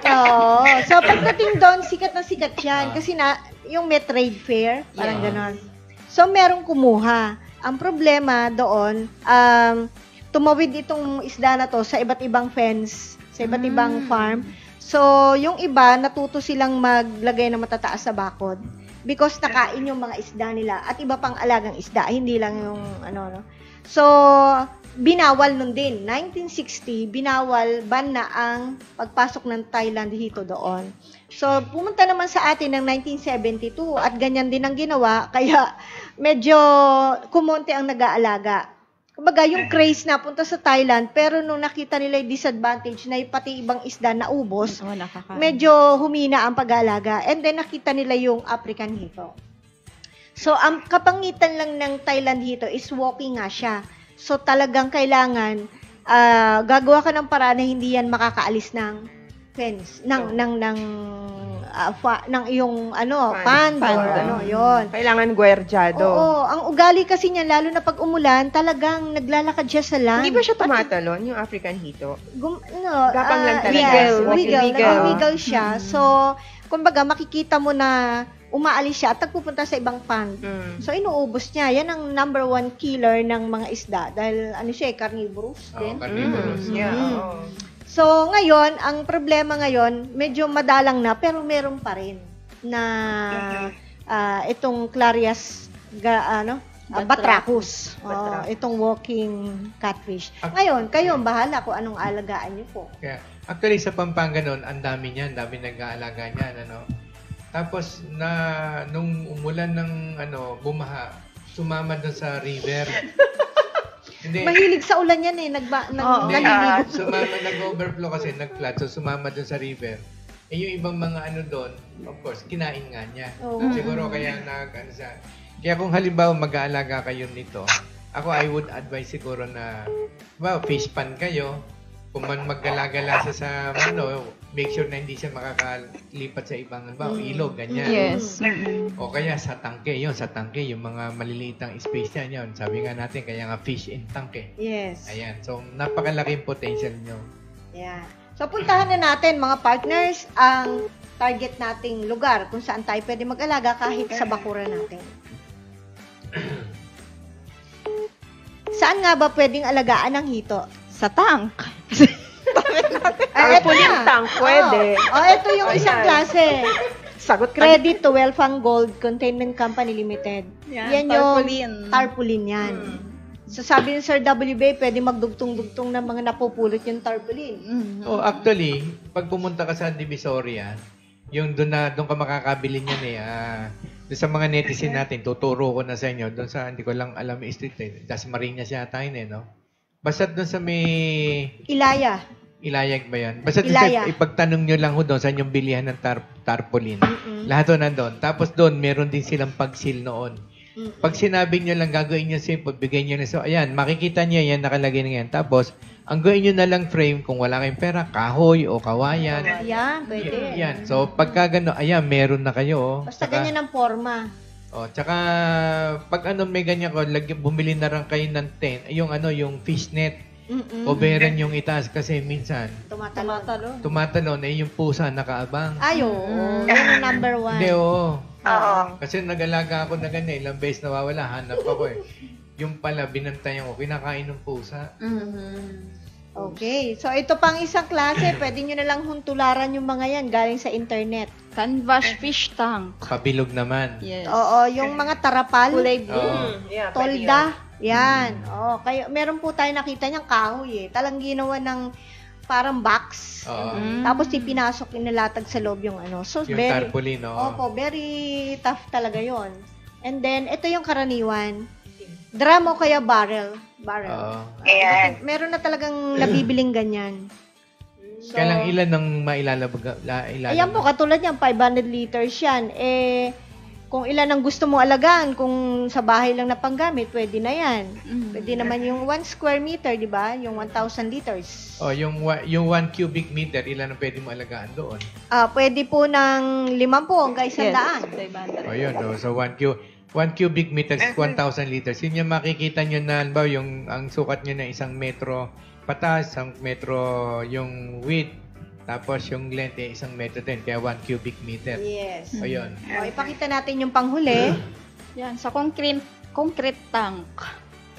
Oo. So, pagdating doon, sikat na sikat yan. Kasi yung may trade fair, parang ganon. So, merong kumuha. Ang problema doon, tumawid itong isda na to sa iba't ibang fence, sa iba't ibang farm. So, yung iba, natuto silang maglagay ng matataas sa bakod. Because nakain yung mga isda nila at iba pang alagang isda, hindi lang yung no. So, binawal nun din. 1960, ban na ang pagpasok ng Thailand dito doon. So, pumunta naman sa atin ng 1972 at ganyan din ang ginawa, kaya medyo kumonte ang nag-aalaga. Kumbaga, yung craze na punta sa Thailand, pero nung nakita nila yung disadvantage na pati ibang isda na ubos, medyo humina ang pag-aalaga. And then, nakita nila yung African hito. So, ang kapangitan lang ng Thailand hito is walking nga siya. So, talagang kailangan, gagawa ka ng paraan na hindi yan makakaalis ng fence, ng iyong pond or yon. Kailangan guwerdyado. Oo, ang ugali kasi niya, lalo na pag umulan, talagang naglalakad siya sa land. Hindi ba siya tumatalon, yung African hito? Gapang lang talaga. Wiggle siya. So, kumbaga, makikita mo na umaalis siya at nagpupunta sa ibang pond. So, inuubos niya. Yan ang number 1 killer ng mga isda. Dahil, siya, carnivorous din. Carnivorous. So, ngayon, ang problema ngayon, medyo madalang na, pero meron pa rin na itong Clarias batrachus. Itong walking catfish. Ngayon, kayo bahala kung anong alagaan niyo po. Kaya, actually, sa Pampanga noon, ang dami niyan, dami nag-aalaga niyan, Tapos, nung umulan ng, bumaha, sumama doon sa river. Hindi. Mahilig sa ulan yan naliligo. Nag-overflow kasi, nag-flood, so sumama doon sa river. Yung ibang mga doon, of course, kinain nga niya. Siguro kaya kaya kung halimbawa mag-aalaga kayo nito, I would advise siguro na, fish pan kayo. Kung man maggala-gala siya sa, make sure na hindi siya makakalipat sa ibang, ilog, ganyan. Yes. O kaya sa tangke, yung mga maliliitang space niya, yun. Sabi nga natin, kaya nga fish in tangke. Yes. Ayan, so napakalaking potential nyo. Yeah. So, puntahan na natin, mga partners, ang target nating lugar kung saan tayo pwede mag-alaga kahit sa bakuran natin. Saan nga ba pwedeng alagaan ng hito? Sa tank. Tarpaulin tank, pwede. Ito yung isang Ayan. klase. Sagot ka. Credit to Welfang Gold Containment Company Limited. Yan, Yan yung tarpaulin. tarpaulin yan. So sabi ni Sir WB, pwede magdugtong-dugtong ng mga napupulot yung tarpaulin. Oh, actually, pag pumunta ka sa Divisoria, yung doon ka makakabili niyan doon sa mga netizen natin, tuturo ko na sa inyo, doon sa, hindi ko lang alam yung street Das Marinas yata yun no? Basta doon sa may... Ilayag ba yan? Basta doon Ilaya. ipagtanong nyo lang doon sa inyong bilihan ng tarpaulin. Lahat doon nandun. Tapos doon, meron din silang pag-seal noon. Pag sinabi nyo lang, gagawin nyo simple, bigay nyo na. So, ayan, makikita nyo yan, nakalagay na yan. Tapos, ang gawin nyo na lang frame, kung wala kayong pera, kahoy o kawayan. Yan, pwede. Yan. So, pagka gano'n, ayan, meron na kayo. Basta ganyan ang forma. Tsaka, pag may ganyan ko, bumili na lang kayo ng tent, yung fishnet. Coveran yung itaas kasi minsan, tumatalon, yung pusa nakaabang. Ay, oo. Yan ang number one. Hindi, oo. Oo. Kasi nag-alaga ako na ganyan, ilang beses nawawala, hanap ako Yung pala, binantayan ko, kinakain ng pusa. Okay. So, ito pang isang klase. Pwede nyo na lang huntularan yung mga yan galing sa internet. Canvas fish tank. Pabilog naman. Yes. Oo, yung mga tarapal. Kulay blue. Yeah, pwede Tolda. Yan. Kayo, meron po tayo nakita niyang kahoy Talang ginawa ng parang box. Oo. Tapos ipinasok, inalatag sa loob yung So, Yung tarpaulin, oo. Opo, very tough talaga yon. And then, ito yung karaniwan. Drum o kaya barrel. Oo. Ayan. Meron na talagang nabibiling ganyan. So, Kailang ilan ang mailalabag? ayan po, katulad yan, 500 liters yan. Kung ilan ang gusto mo alagaan, kung sa bahay lang na panggamit, pwede na yan. Pwede naman yung 1 square meter, di ba? Yung 1,000 liters. Yung 1 cubic meter, ilan ang pwede mo alagaan doon? Pwede po ng 50 hanggang 100. Yun. So, 1 cubic meter is 1,000 liters. Yun yung makikita nyo na, ang sukat nyo na 1 metro patas, 1 metro yung width, tapos yung length 1 metro din, kaya 1 cubic meter. Yes. Ayun. Ipakita natin yung panghuli. Yan, sa concrete tank.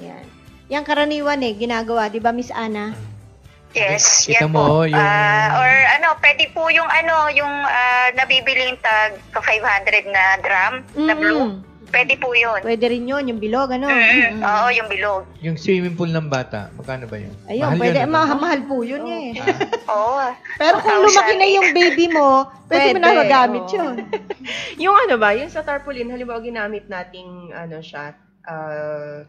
Yan. Yan karaniwan ginagawa, di ba Miss Ana? Yes, Kita yan mo, po. yung... Pwede po yung nabibiling tag 500 na drum na blue. Pwede po yun. Pwede rin yun, yung bilog, Oo, yung bilog. Yung swimming pool ng bata, magkano ba yun? Ayun, Mahal pwede, yun, mahal po yun Oo. Pero kung lumaki na yung baby mo, pwede mo na magamit yun. Yung yung sa tarpaulin, halimbawa ginamit nating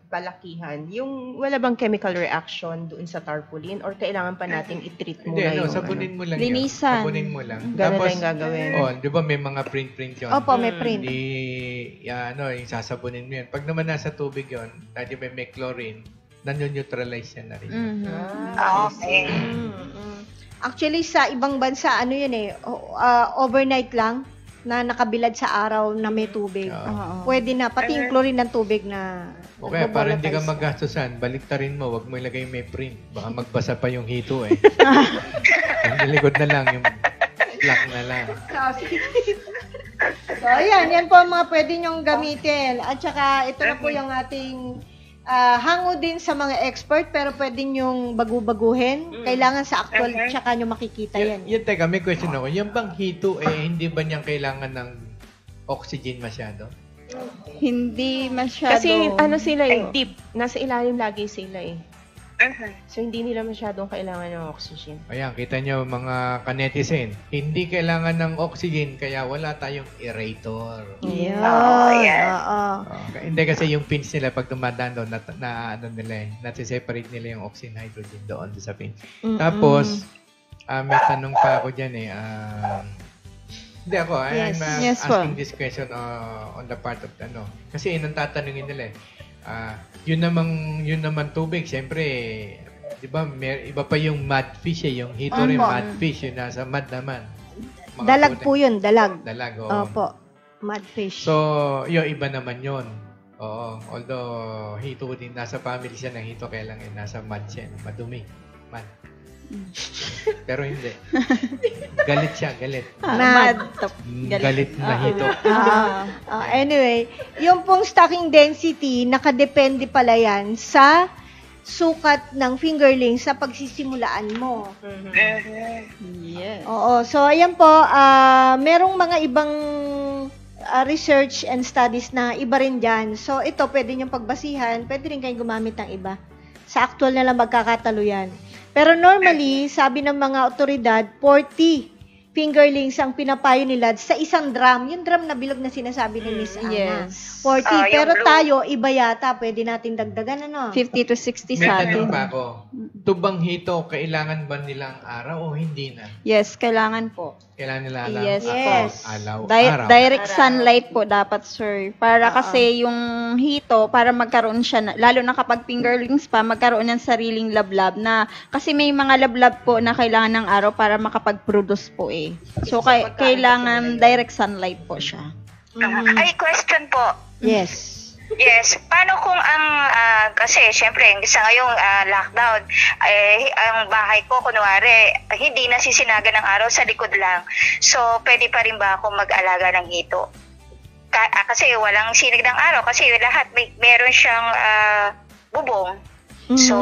palakihan, yung wala bang chemical reaction doon sa tarpaulin or kailangan pa nating i-treat muna Hindi, yung sabunin mo lang Linisan. Sabunin mo lang. Ganun Tapos, lang yung gagawin. di ba may mga print yun? Opo, may print. Yung sasabunin mo yun. Pag naman nasa tubig yun, dahil may chlorine, nanyo-neutralize yan na rin. Okay. Actually, sa ibang bansa, overnight lang na nakabilad sa araw na may tubig. Pwede na, pati yung chlorine ng tubig na Okay, para hindi ka maggastusan, baliktarin mo, wag mo ilagay may print. Baka magbasa pa yung hito Yung likod na lang, yung black na lang. So, ayan, yan po ang mga pwede nyong gamitin. At saka, ito na po yung ating hango din sa mga expert, pero pwede nyong bagu-baguhin. Kailangan sa actual, tsaka nyo makikita yan. Teka, may question ako. Yung bang hito, hindi ba niyang kailangan ng oxygen masyado? Hindi masyado. Kasi sila deep. Nasa ilalim lagi sila So, hindi nila masyadong kailangan ng oxygen. Ayan, kita nyo mga kanetizen. Hindi kailangan ng oxygen, kaya wala tayong aerator. Yan. Hindi kasi yung pins nila, pag dumadaan doon, nasi-separate nila yung oxygen hydrogen doon sa pins. Tapos, may tanong pa ako dyan hindi ako, I'm asking this question on the part of kasi yun ang tatanungin nila yun naman tubig, siyempre, di ba, iba pa yung mudfish yung hito rin, mudfish, yun nasa mud naman. Dalag po yun, dalag. Dalag, Opo, mudfish. So, yung iba naman yun. Oo, although hito din, nasa family siya ng hito, kaya lang nasa mud siya, madumi. Mud. Pero hindi. Galit siya, galit. Galit na hito. Anyway, yung pong stocking density, nakadepende pala yan sa sukat ng fingerling sa pagsisimulaan mo. Yes. Oo. So, ayan po, merong mga ibang research and studies na iba rin dyan. So, ito, pwede niyong pagbasihan. Pwede rin kayong gumamit ng iba. Sa actual na lang magkakatalo yan. Pero normally, sabi ng mga otoridad, 40 fingerlings ang pinapayo nila sa isang drum. Yung drum na bilog na sinasabi ni Miss Ana. Yes. 40. Yung Pero blue. tayo, iba yata. Pwede natin dagdagan, ano? 50 to 60 May sa tanong atin. pa ako. Tubang hito, kailangan ba nilang araw o hindi na? Yes, kailangan po. Kailangan nila alam Yes. Yes. araw. Direct sunlight po dapat, sir. Para kasi yung hito, para magkaroon siya, lalo na kapag fingerlings pa, magkaroon ng sariling lablab na, kasi may mga lablab po na kailangan ng araw para makapag-produce po eh. So, kailangan direct sunlight po siya. Ay, question po. Yes. Yes, paano kung kasi syempre sa ngayong lockdown, ang bahay ko kunwari hindi nasisinaga ng araw, sa likod lang. So, pwede pa rin ba ako mag-alaga ng hito? Kasi walang sinag ng araw kasi lahat meron siyang bubong. So,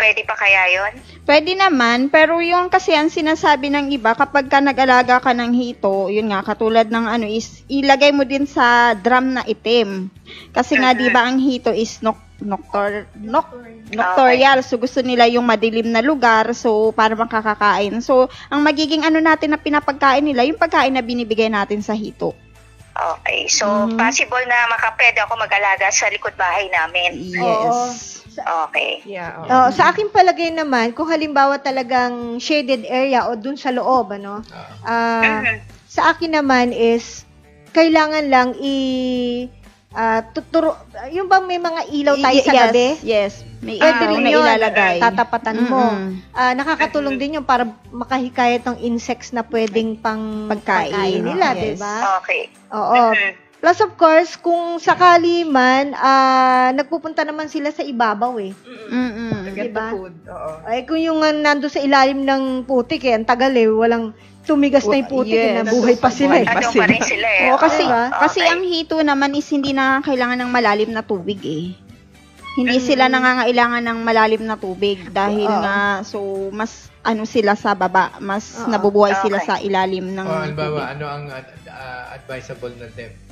pwede pa kaya yon? Pwede naman, pero yung kasi ang sinasabi ng iba, kapag ka nag-alaga ka ng hito, yun nga, katulad ng is ilagay mo din sa drum na itim. Kasi nga, di ba, ang hito is nocturnal. So, gusto nila yung madilim na lugar, so, para makakakain. So, ang magiging natin na pinapagkain nila, yung pagkain na binibigay natin sa hito. Okay, so possible na pwede ako mag-alaga sa likod bahay namin. Yes. Okay. Yeah. Sa aking palagay naman, kung halimbawa talagang shaded area o dun sa loob, sa akin naman is, kailangan lang tuturo, yung bang may mga ilaw tayo sa gabi? Yes. May Pwede ilaw rin na yun, ilalagay. tatapatan mo. Nakakatulong din yun para makahikayat ng insects na pwedeng pang Pagkain. nila, Yes. diba? Okay. Oo. Plus of course, kung sakali man, nagpupunta naman sila sa ibabaw eh. To get Diba? the food. Oo. Ay, kung yung nando sa ilalim ng putik ang tagal eh, walang tumigas na yung putik, Yes. nabuhay pa sila eh. Ano pa rin sila eh. Oo, kasi Diba? kasi ang hito naman is hindi na kailangan ng malalim na tubig eh. Hindi sila nangangailangan ng malalim na tubig dahil nga mas sila sa baba, mas nabubuhay sila Okay. sa ilalim ng Halimbawa, tubig. ano ang advisable na depth?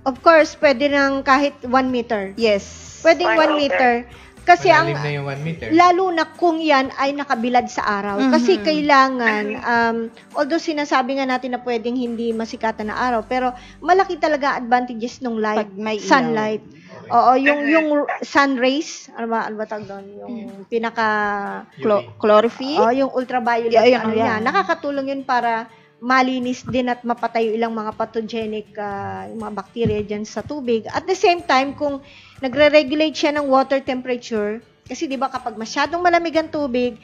Of course, pwede nang kahit 1 meter. Yes. Pwedeng 1 1 meter. Kasi Malalim na yung 1 meter. lalo na kung yan ay nakabilad sa araw. Kasi kailangan, although sinasabi nga natin na pwedeng hindi masikatan na araw, pero malaki talaga advantages ng light, Pag may ilaw. sunlight. Okay. Oo, yung sun rays, ano ba tawag doon? Yung pinaka, Chlorophyll? yung ultraviolet, Yeah, yan. Nakakatulong yun para malinis din at mapatay ilang mga pathogenic yung mga bacteria dyan sa tubig. At the same time, kung nagre-regulate siya ng water temperature, kasi di ba kapag masyadong malamig ang tubig,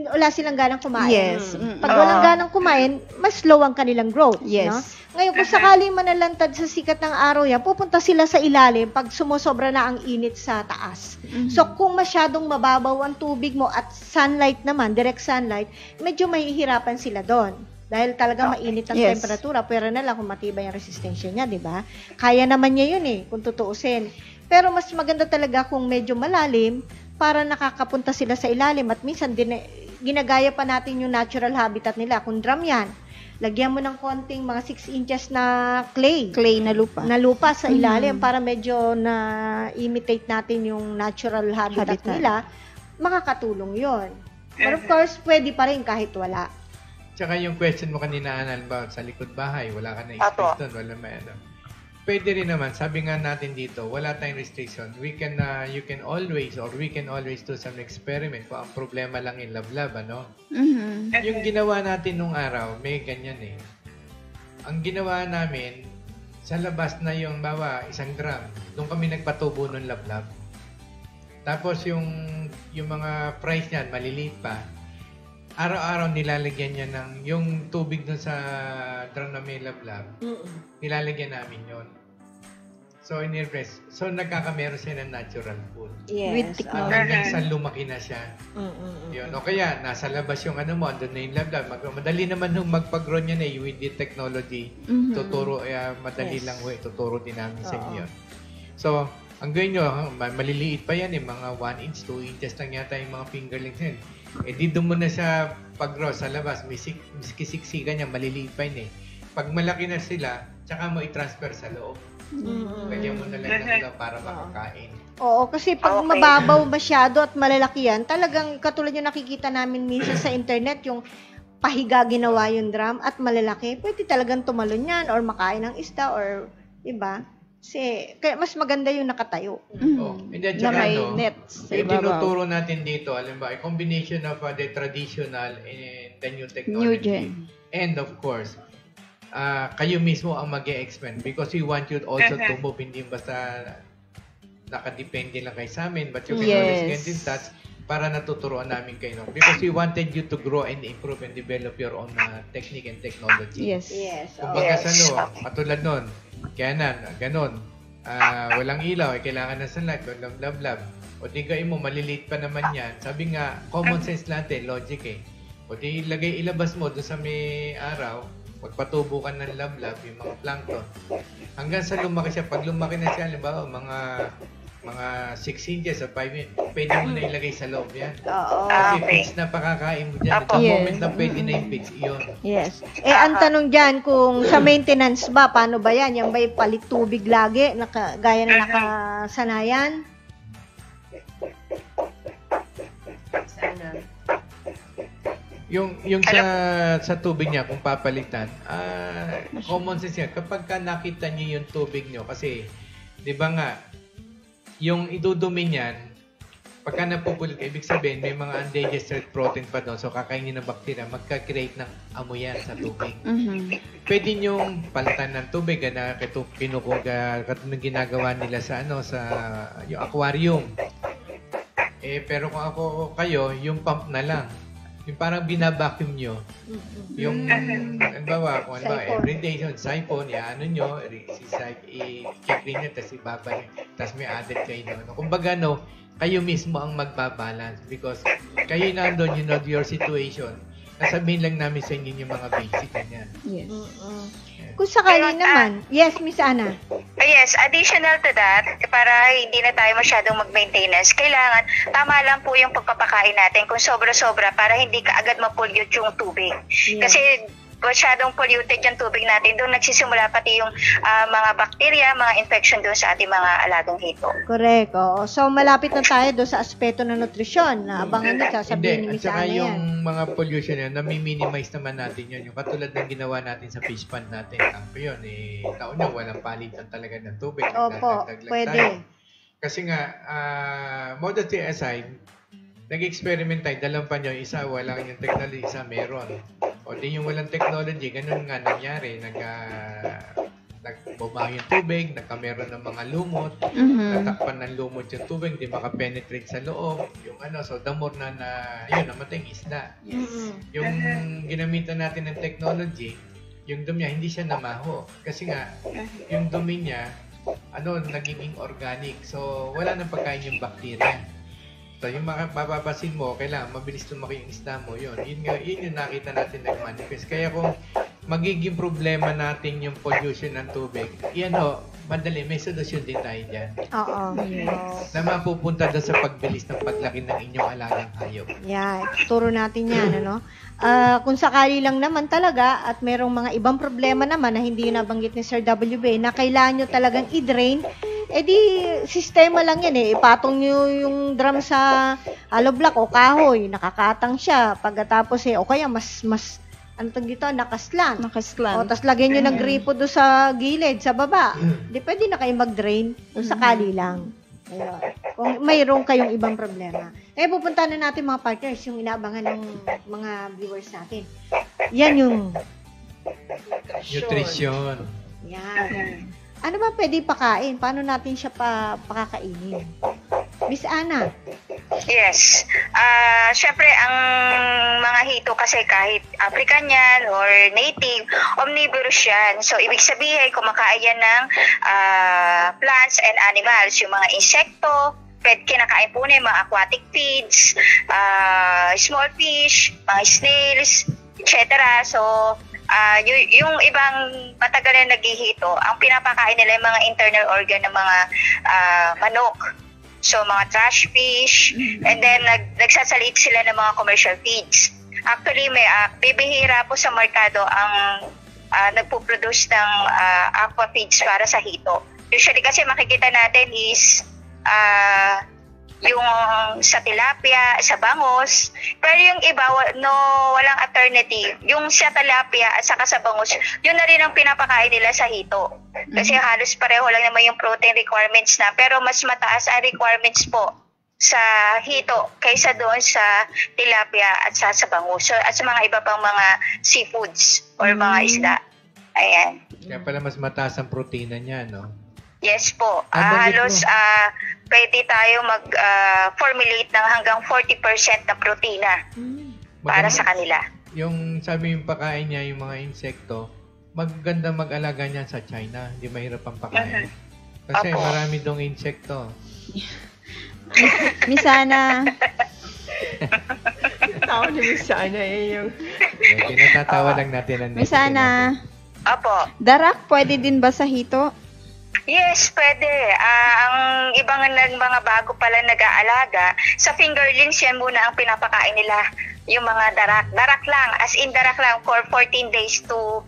wala silang ganang kumain. Yes. Pag walang ganang kumain, mas slow ang kanilang growth. Yes. No? Ngayon, kung sakali manalantad sa sikat ng araw yan, pupunta sila sa ilalim pag sumusobra na ang init sa taas. So, kung masyadong mababaw ang tubig mo at sunlight naman, direct sunlight, medyo mahihirapan sila doon. Dahil talaga mainit ang Yes. temperatura, pero na lang kung matibay ang resistensya niya, di ba? Kaya naman niya yun kung tutuusin. Pero mas maganda talaga kung medyo malalim para nakakapunta sila sa ilalim at minsan ginagaya pa natin yung natural habitat nila. Kung drum yan, lagyan mo ng konting mga 6 inches na clay Clay na lupa. sa ilalim para medyo na-imitate natin yung natural habitat nila, makakatulong yon. But of course, pwede pa rin kahit wala. Tsaka yung question mo kanina, Anal, ba, sa likod bahay, wala ka na Apo. space doon, wala may Pwede rin naman, sabi nga natin dito, wala tayong restriction. We can, we can always do some experiment kung ang problema lang yung lablab, ano? Yung ginawa natin nung araw, may ganyan eh. Ang ginawa namin, sa labas na yung, isang drum, doon kami nagpatubo ng lablab. Tapos yung mga price niyan, maliliit pa. Araw-araw nilalagyan niya ng yung tubig dun sa drum na may lablab. Nilalagyan namin yon. So, so nagkakameron siya ng natural food. With technology. Hanggang sa lumaki na siya. Yun. O kaya, nasa labas yung mo, andun na yung lablab. Madali naman nung magpag-grow niya with the technology. Tuturo, madali lang, tuturo din namin sa inyo. So, Ang gawin nyo, maliliit pa yan mga 1 inch, 2 inches lang yata yung mga fingerlings yan. Di doon mo na siya pag-grow sa labas, kisiksikan niya, maliliit pa yun Pag malaki na sila, tsaka mo i-transfer sa loob. Kaya mo na lang para makakain. Oo, kasi pag mababaw masyado at malalaki yan, talagang katulad yung nakikita namin minsan sa internet, yung pahiga ginawa yung drum at malalaki, pwede talagang tumalon yan or makain ng isda or iba. Kasi kaya mas maganda yung nakatayo. Hindi, Na may nets sa yung ibabaw. tinuturo natin dito, alam ba, a combination of the traditional and the new New technology. gen. And of course, kayo mismo ang mag-e-expand because we want you also to move, hindi basta nakadepende lang kayo sa amin, but you can always get in touch para natuturuan namin kayo. Because we wanted you to grow and improve and develop your own technique and technology. Yes. Kumbaga sa katulad nun, kaya ganun. Walang ilaw, kailangan ng sunlight, lab. O di gayon mo, maliliit pa naman yan. Sabi nga, common sense natin, logic O di ilabas mo doon sa may araw, magpatubo ka ng lab, yung mga plankton. Hanggang sa lumaki siya. Pag lumaki na siya, halimbawa, mga 6 inches o 5 inches, pwede mo na ilagay sa loob yan. Kasi feeds na pakakain mo dyan. At the moment na pwede na yung feeds, iyon. Yes. Ang tanong dyan, kung sa maintenance ba, paano ba yan? Yan ba'y palit tubig lagi, gaya na nakasanayan? Sana. Yung sa tubig niya, kung papalitan, common sense yan. Kapag nakita niyo yung tubig niyo, kasi, di ba nga, yung idudumi niyan, pagka napupulit, ibig sabihin, may mga undigested protein pa doon. So, kakainin ng bakterya, magka-create ng amoy yan sa tubig. Pwede niyong palitan ng tubig na kinukuga, katulad ginagawa nila sa yung aquarium. Pero kung ako kayo, yung pump na lang. Yung parang binabacuum nyo. Yung, halimbawa, kung everyday yun, siphon, nyo, i-check rin nyo, tapos ibabalik. Tapos may added kayo doon. Kumbaga, kayo mismo ang magbabalance because kayo nandun, you know your situation. Nasabihin lang namin sa inyo yung mga basic ganyan. Yes. Kung sakali naman, yes, Miss Ana. Yes, additional to that, para hindi na tayo masyadong mag-maintenance, kailangan tama lang po yung pagpapakain natin kung sobra-sobra para hindi ka agad ma-pollute yung tubig. Kasi masyadong polluted yung tubig natin, doon nagsisimula pati yung mga bakterya, mga infection doon sa ating mga alagang hito. Correct, oo. So, malapit na tayo doon sa aspeto ng nutrisyon na abangan nyo, sasabihin ni Miss Ana yan. Yung mga pollution yan, nami-minimize naman natin yun. Yung katulad ng ginawa natin sa fish pond natin, tanko yun, taon nyo, walang palitan talaga ng tubig. Opo, pwede. Tayo. Kasi nga, modesty aside, nag-experiment tayo, dalawang pa nyo, isa walang yung technology, isa meron. O di yung walang technology, ganun nga nangyari, nagbumaho yung tubig, nagkameron ng mga lumot, natakpan ng lumot yung tubig, di makapenetrate sa loob, yung so the more na yun, namatay yung isda. Yung ginamitan natin ng technology, yung dumi niya, hindi siya namaho. Kasi nga, yung dumi niya, nagiging organic. So, wala nang pagkain yung bacteria. So, yung mapapasin mo, kailangan mabilis lumaki yung isda mo. Yun yung nakita natin nag-manifest. Kaya kung magiging problema natin yung pollution ng tubig, madali, may solusyon din tayo dyan. Oo. Na mapupunta doon sa pagbilis ng paglaki ng inyong alagang hayop. Yeah, turo natin yan, kung sakali lang naman talaga at merong mga ibang problema naman na hindi yung nabanggit ni Sir WB na kailangan nyo talagang i-drain, di sistema lang yan ipatong nyo yung drum sa hollow block o kahoy, nakakatang siya, pagkatapos o kaya mas nakaslant. O, tapos lagyan nyo ng gripo doon sa gilid, sa baba. Di pwede na kayo mag-drain kung sakali lang. Ayun. Kung mayroon kayong ibang problema. Pupunta na natin mga partners, yung inaabangan ng mga viewers natin. Yan yung nutrition. Yan. Ano ba pwede pakain? Paano natin siya pakakainin? Miss Ana? Yes. Syempre, ang mga hito kasi kahit African yan or native, omnivorous yan. So, ibig sabihin, kumakain yan ng plants and animals. Yung mga insekto, kinakain po na yung mga aquatic feeds, small fish, mga snails, etc. So, yung ibang matagal na naghihito, ang pinapakain nila yung mga internal organ ng mga manok. So, mga trash fish, and then nagsasalit sila ng mga commercial feeds. Actually, may bibihira po sa merkado ang nagpo-produce ng aqua feeds para sa hito. Usually kasi makikita natin is yung sa tilapia, sa bangus, pero yung iba walang alternative. Yung sa tilapia at saka sa bangus, yun na rin ang pinapakain nila sa hito. Kasi halos pareho lang naman yung protein requirements na, pero mas mataas ang requirements po sa hito kaysa doon sa tilapia at sa bangus. So, at sa mga iba pang mga seafoods or mga isda. Ayan. Kaya pala mas mataas ang protina niya, no? Yes po. Halos pwede tayo mag-formulate ng hanggang 40% na protina para sa kanila. Yung sabi yung pakain niya, yung mga insekto, maganda mag-alaga niyan sa China. Hindi mahirap ang pakain. Kasi marami dong insekto. Misana. Tao ni Misana yung... Pinatatawa lang natin ang Misana. Apo. Darak, pwede din ba sa hito? Yes, pwede. Ang ibang mga bago pala nag-aalaga, sa fingerlings yan muna ang pinapakain nila. Yung mga darak. Darak lang, as in darak lang for 14 days to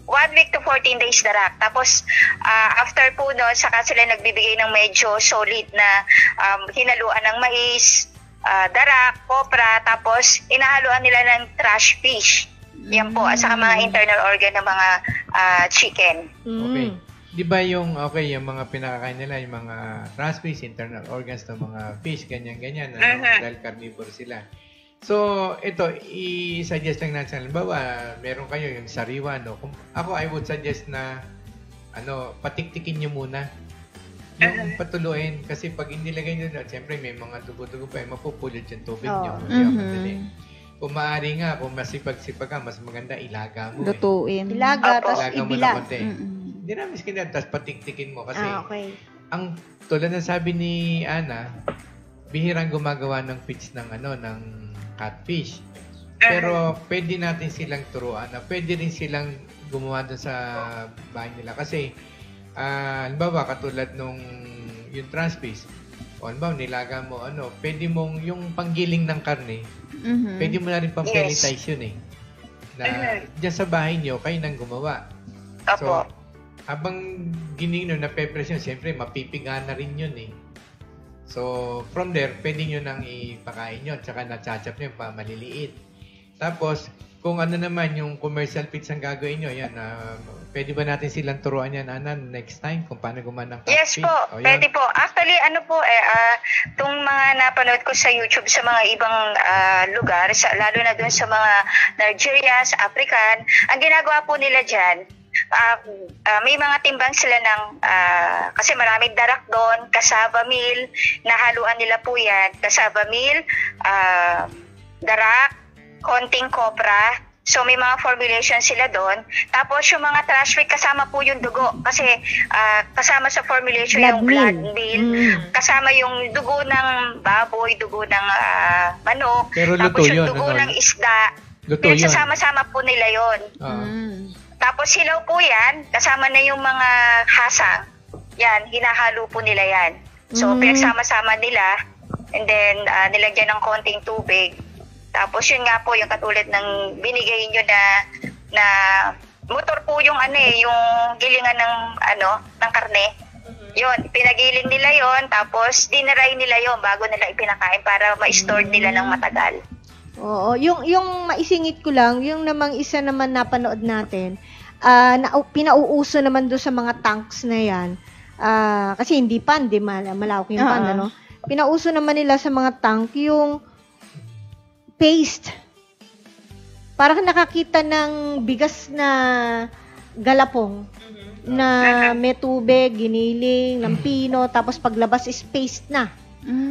1 week to 14 days darak. Tapos, after po no, saka sila nagbibigay ng medyo solid na hinaluan ng mais, darak, kopra, tapos inahaluan nila ng trash fish. Yan po, at saka mga internal organ ng mga chicken. Okay. Di ba yung mga pinakakain nila, yung mga trash fish, internal organs ng mga fish, ganyan-ganyan, dahil carnivore sila. So, ito, i-suggest lang natin. Halimbawa, meron kayo yung sariwa, no? Ako, I would suggest na, patiktikin nyo muna. Yung patuluin. Kasi pag inilagay nyo na, siyempre may mga dugo-dugo pa, mapupulot yung tubig nyo. Kung maaari nga, kung masipag-sipag ka, mas maganda, ilaga mo. Lutuin. Ilaga, tapos Ilaga mo ibila. na konti. Hindi na miskin na, tapos patiktikin mo. Kasi, okay. ang tulad ng sabi ni Ana, bihirang gumagawa ng feeds ng catfish. Pero pwede natin silang turuan na pwede rin silang gumawa doon sa bahay nila. Kasi, halimbawa, katulad nung yung trash fish, o halimbawa, nilaga mo, pwede mong yung panggiling ng karne, pwede mo na rin pang-pelletize yun na dyan sa bahay nyo, kayo nang gumawa. So, habang ginino na peppers yun, siyempre, mapipiga na rin yun So, from there, pwede nyo nang ipakain yun. Tsaka na-chachap nyo pa maliliit. Tapos, kung naman yung commercial feeds ang gagawin nyo, yan, pwede ba natin silang turuan yan, Ana, next time kung paano gumawa ng Yes po, pwede po. Actually, itong mga napanood ko sa YouTube sa mga ibang lugar, lalo na dun sa mga Nigeria, sa African, ang ginagawa po nila dyan, may mga timbang sila ng kasi maraming darak doon, cassava meal, nahaluan nila po yan, cassava meal, darak, konting kopra. So may mga formulation sila doon. Tapos yung mga trash fish, kasama po yung dugo kasi kasama sa formulation yung blood meal, kasama yung dugo ng baboy, dugo ng manok, pero tapos yung dugo ng isda. Sasama-sama po nila yon. Tapos hilaw po yan, kasama na yung mga hasang. Yan, hinahalo po nila yan. So, pinagsama-sama nila, and then nilagyan ng konting tubig. Tapos yun nga po, yung katulad ng binigay nyo na motor po yung yung gilingan ng karne. Yun, pinagiling nila yon, tapos dinaray nila yon bago nila ipinakain para ma-store nila ng matagal. Oo, yung maisingit ko lang, yung namang isa naman napanood natin, pinauuso naman doon sa mga tanks na yan. Kasi hindi malawak yung pan, Pinauso naman nila sa mga tank yung paste. Parang nakakita ng bigas na galapong na may tubig, giniling, lampino, tapos paglabas is paste na.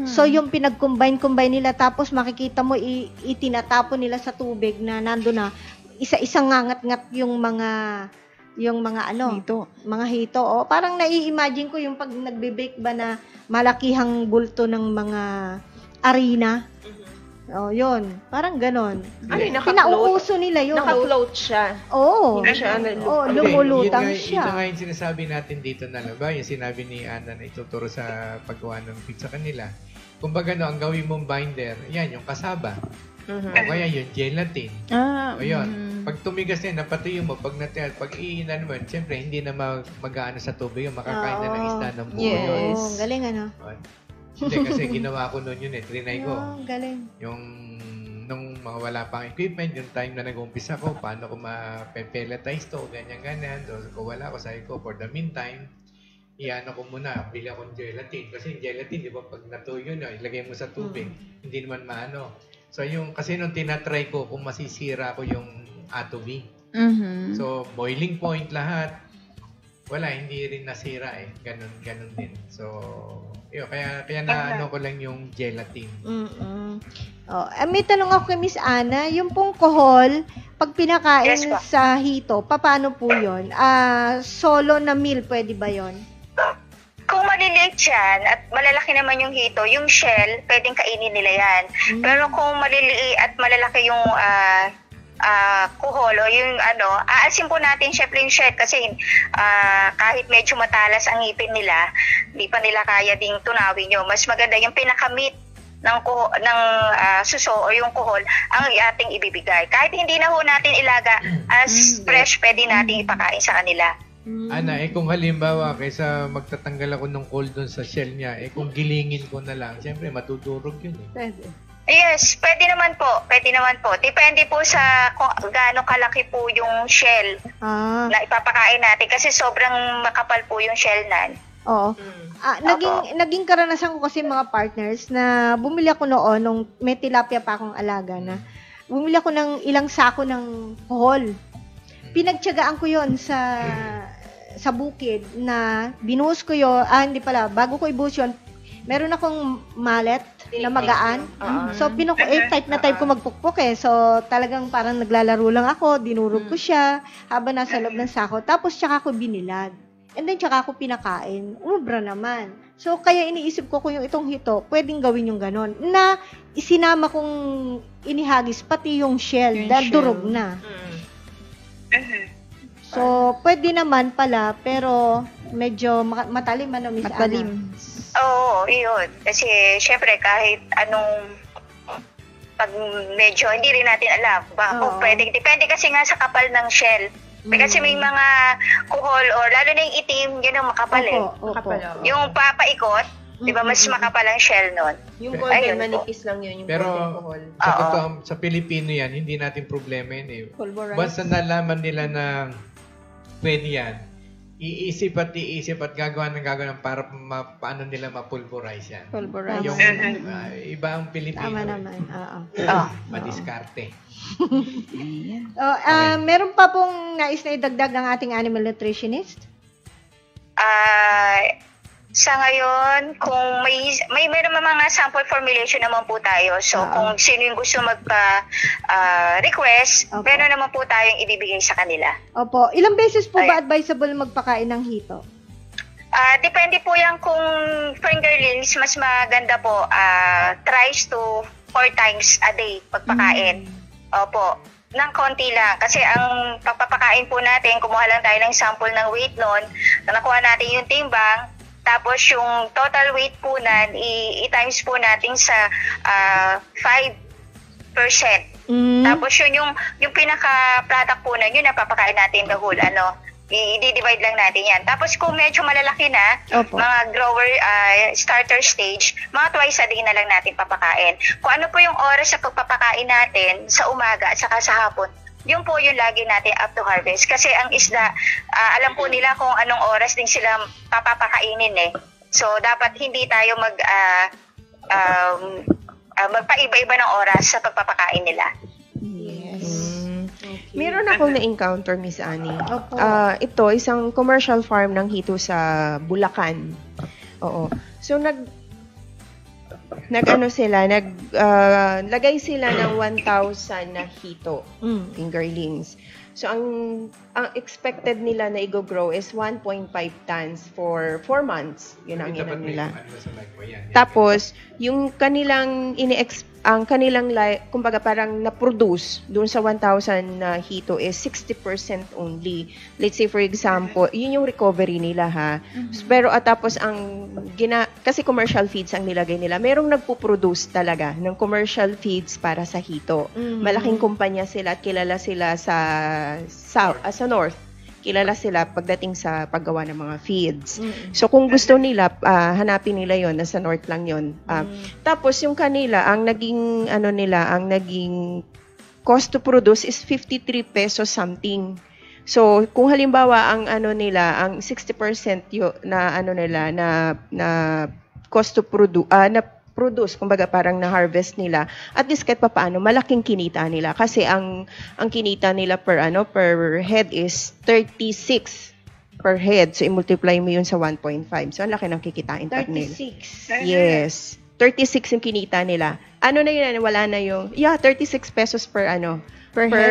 So, yung pinag-combine nila, tapos makikita mo, itinatapon nila sa tubig na nando na, isa-isang ngangat-ngat yung mga hito. O, parang nai-imagine ko yung pag nagbe-bake ba na malakihang bulto ng mga arena. Oh, yun. Parang ganon. Ano yung Pinauuso nila yun. Naka-float siya. Oo. Hindi siya lumulutang yun siya. nga yung sinasabi natin dito na ba, yung sinabi ni Ana na ituturo sa paggawa ng pizza kanila. Kumbaga ang gawin mong binder, yan, yung kasaba. O kaya yung gelatin. O yun. Pag tumigas na, napatuyo mo, pag iinan mo, siyempre, hindi na mag-aano sa tubig yung makakain na ng isda ng buo yun. Oo, galing ano. Hindi, kasi ginawa ko noon yun trinay ko. Galing. Yung nung mga wala pang equipment, yung time na nag-umpisa ko, paano ko ma-pelletize to, ganyan-ganyan. So, kung wala ko, sabi ko, for the meantime, iano ko muna, bili akong gelatin. Kasi yung gelatin, di ba, pag natuyo na, ilagay mo sa tubig, hindi naman maano. So, kasi nung tinatry ko, kung masisira ko yung atubing. So, boiling point lahat, wala, hindi rin nasira Ganun din. So, yun, kaya na ko lang yung gelatin. May tanong ako kay Miss Ana, yung pong kohol, pag pinakain sa hito, paano po yun? Solo na meal, pwede ba yun? Kung maliliit yan at malalaki naman yung hito, yung shell, pwedeng kainin nila yan. Pero kung maliliit at malalaki yung kuhol o yung aasin po natin syempre yung shell kasi kahit medyo matalas ang ngipin nila, hindi pa nila kaya ding tunawin yun. Mas maganda yung pinakamit ng suso o yung kuhol ang ating ibibigay. Kahit hindi na ho natin ilaga as fresh, pwede natin ipakain sa kanila. Ana, kung halimbawa, kaysa magtatanggal ako ng coal doon sa shell niya, kung gilingin ko na lang, siyempre matudurog yun Pwede. Yes, pwede naman po. Depende po sa kung gaano kalaki po yung shell na ipapakain natin kasi sobrang makapal po yung shell nan. Oo. Naging karanasan ko kasi mga partners na bumili ako noon nung may tilapia pa akong alaga na bumili ako ng ilang sako ng kohol. Pinagtiyagaan ko yon sa bukid na binuhos ko yun, bago ko ibuhos yun, meron akong mallet na magaan. So, type ko magpukpok So, talagang parang naglalaro lang ako, dinurog ko siya habang nasa loob ng sako. Tapos, tsaka ko binilad. And then, tsaka ko pinakain. Umubra naman. So, kaya iniisip ko kung yung itong hito, pwedeng gawin yung ganon. Na isinama kong inihagis, pati yung shell, dahil durog na. So, pwede naman pala, pero medyo matalim ano, Miss Ana. Oo, yun. Kasi, syempre, kahit anong pag medyo hindi rin natin alam kung pwede. Depende kasi nga sa kapal ng shell. Kasi may mga kuhol or lalo na yung itim, yun ang makapal Yung papaikot, di ba, mas makapal ang shell nun. Yung golden manipis lang yun, yung golden kuhol. Pero, sa Pilipino yan, hindi natin problema yun Basta nalaman nila na pwede yan, iisip at gagawa ng para paano nila mapulverize yan. Pulverize. Yung iba ang Pilipino. Tama naman. Madiskarte. Meron pa pong nais na idagdag ng ating animal nutritionist? Sa ngayon, kung meron mga sample formulation naman po tayo. So, kung sino yung gusto magpa-request, meron naman po tayong ibibigay sa kanila. Opo. Ilang beses po ba advisable magpakain ng hito? Depende po yan kung fingerlings, mas maganda po, thrice to 4 times a day pagpakain. Opo. Ng konti lang. Kasi ang pagpapakain po natin, kumuha lang tayo ng sample ng weight nun, nakuha natin yung timbang, tapos yung total weight po na i-times po natin sa 5%. Tapos yung pinaka-product po na yun, napapakain natin the whole, i-divide lang natin yan. Tapos kung medyo malalaki na, mga grower starter stage, mga twice a day na lang natin papakain. Kung ano po yung oras sa pagpapakain natin sa umaga at saka sa hapon, yun po yung lagi natin up to harvest. Kasi ang isda, alam po nila kung anong oras din sila papapakainin So, dapat hindi tayo magpaiba-iba ng oras sa pagpapakain nila. Meron akong na-encounter, Miss Annie. Ito, isang commercial farm ng hito sa Bulacan. Oo. So, naglagay sila ng 1,000 na hito, fingerlings. So, ang ang expected nila na i-grow is 1.5 tons for 4 months. Yun ang Dapat inan may nila. ano sa mic mo, yan. Tapos, yung kanilang ang kanilang kumbaga parang na-produce doon sa 1,000 na hito is 60% only. Let's say for example, yun yung recovery nila ha. Pero tapos kasi commercial feeds ang nilagay nila. Merong nagpo-produce talaga ng commercial feeds para sa hito. Malaking kumpanya sila at kilala sila sa North. Kilala sila pagdating sa paggawa ng mga feeds. So kung gusto nila, hanapin nila yon, nasa north lang yon. Tapos yung kanila, ang naging cost to produce is 53 pesos something. So kung halimbawa ang ang 60% na cost to produce, kumbaga parang na-harvest nila, at least kahit papaano, malaking kinita nila. Kasi ang kinita nila per head is 36 per head. So, i-multiply mo yun sa 1.5. So, ang laki ng kikitain nila. 36. Yes. 36 yung kinita nila. Ano na yun? Wala na yung, 36 pesos per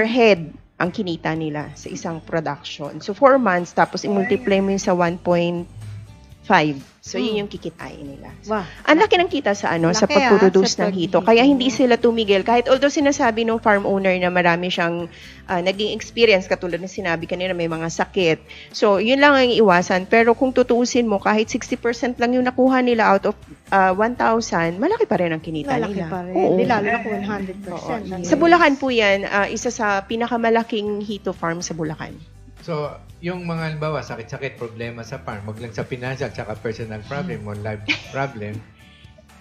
head ang kinita nila sa isang production. So, 4 months, tapos i-multiply mo yun sa 1.5. So, yun yung kikitain nila. Wow. Ang laki ng kita sa sa Laki, pagproduce sa ng hito. Kaya hindi sila tumigil. Kahit although sinasabi ng farm owner na marami siyang naging experience, katulad ng sinabi kanina, may mga sakit. So, yun lang ang iwasan. Pero kung tutuusin mo, kahit 60% lang yung nakuha nila out of 1,000, malaki pa rin ang kinita Malaki nila. pa rin. Oo. Di lalo na kung 100%. Sa Bulacan po yan, isa sa pinakamalaking hito farm sa Bulacan. So, yung mga halimbawa, sakit-sakit, problema sa farm, wag lang sa financial, tsaka personal problem o life problem,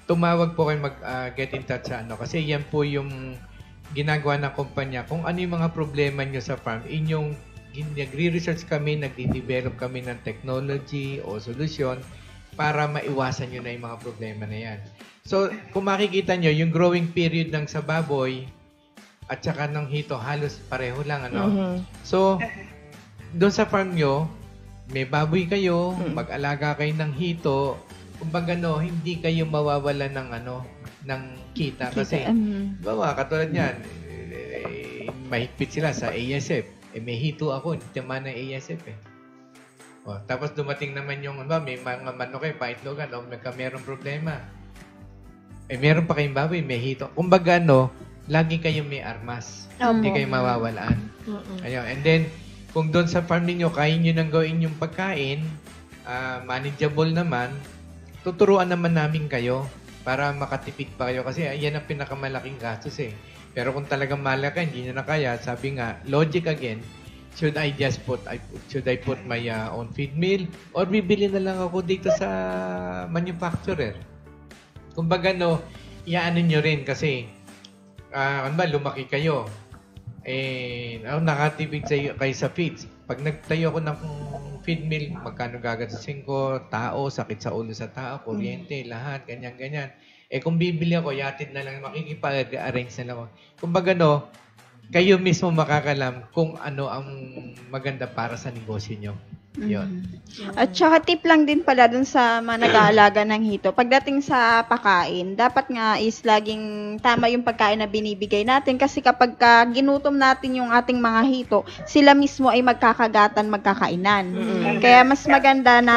tumawag po kayo get in touch sa kasi yan po yung ginagawa ng kumpanya. Kung ano yung mga problema nyo sa farm, nagre-research kami, nagde-develop kami ng technology o solusyon para maiwasan nyo na yung mga problema na yan. So, kung makikita nyo, yung growing period ng sa baboy at saka ng hito, halos pareho lang, So, doon sa farm nyo, may baboy kayo, mag-alaga kayo ng hito, kumbaga hindi kayo mawawala ng kita kasi katulad niyan, mahigpit sila sa ASF. May hito ako, hindi naman ng ASF tapos dumating naman yung may mga manok kayo, paitlogan, merong problema. Meron pa kayong baboy, may hito. Kumbaga lagi kayong may armas. Hindi kayo mawawalaan. Ayun. And then, kung doon sa farm ninyo, kaya nyo nang gawin yung pagkain, manageable naman, tuturuan naman namin kayo para makatipid pa kayo. Kasi yan ang pinakamalaking gastos Pero kung talagang malaki, hindi nyo na kaya, sabi nga, logic again, should I put my own feed mill or bibili na lang ako dito sa manufacturer? Kumbaga iaano nyo rin kasi, lumaki kayo. Nakatipid kayo sa feeds. Pag nagtayo ako ng feed mill, magkano gagastusin ko? Tao, sakit sa ulo sa tao, kuryente, lahat, ganyan-ganyan. Kung bibili ako, yatid na lang, makikipag-arrange na lang ako. Kumbaga kayo mismo makakalam kung ano ang maganda para sa negosyo nyo. Yun. At saka tip lang din pala dun sa mga nag-aalaga ng hito. Pagdating sa pagkain, dapat nga is laging tama yung pagkain na binibigay natin kasi kapag ginutom natin yung ating mga hito, sila mismo ay magkakagatan, magkakainan. Kaya mas maganda na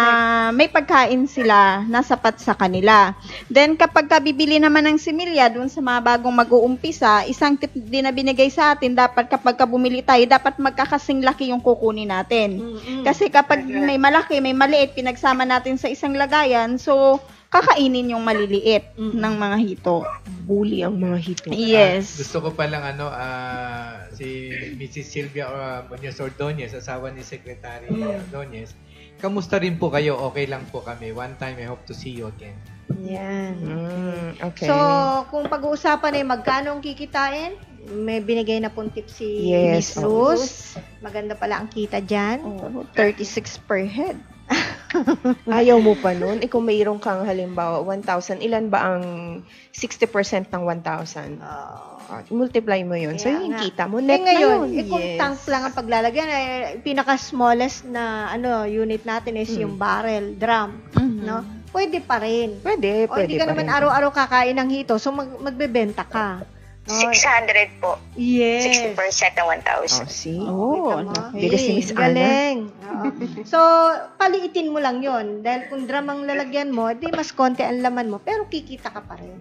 may pagkain sila na sapat sa kanila. Then kapag bibili naman ng similya dun sa mga bagong mag-uumpisa, isang tip din na binigay sa atin, dapat kapag bumili tayo, dapat magkakasing laki yung kukunin natin. Kasi kapag may malaki, may maliit, pinagsama natin sa isang lagayan, so kakainin yung maliliit ng mga hito. Bully ang mga hito. Yes. Gusto ko palang si Mrs. Sylvia Muñoz Ordonez, asawa ni Secretary Ordonez. Kamusta rin po kayo? Okay lang po kami. One time, I hope to see you again. Yan. Okay. So, kung pag-uusapan ay magkano ang kikitain, may binigay na pong tip si Yes, Miss Luz. Maganda pala ang kita dyan. 36 per head. Ayaw mo pa nun? Kung mayroong kang halimbawa 1,000, ilan ba ang 60% ng 1,000? Multiply mo yun. So, yung kita mo, net ngayon, na yun. kung tank lang ang paglalagyan, pinaka-smallest na unit natin is yung barrel, drum. No? Pwede pa rin. Pwede Hindi ka pa naman rin. araw-araw kakain ng hito, so magbebenta ka. 600 po. Yes. 60% ng 1,000. See? Kita mo? Bilis ni Miss Ana. Galing. Oo. So, paliitin mo lang yon. Dahil kung drum ang lalagyan mo, di mas konti ang laman mo, pero kikita ka pa rin.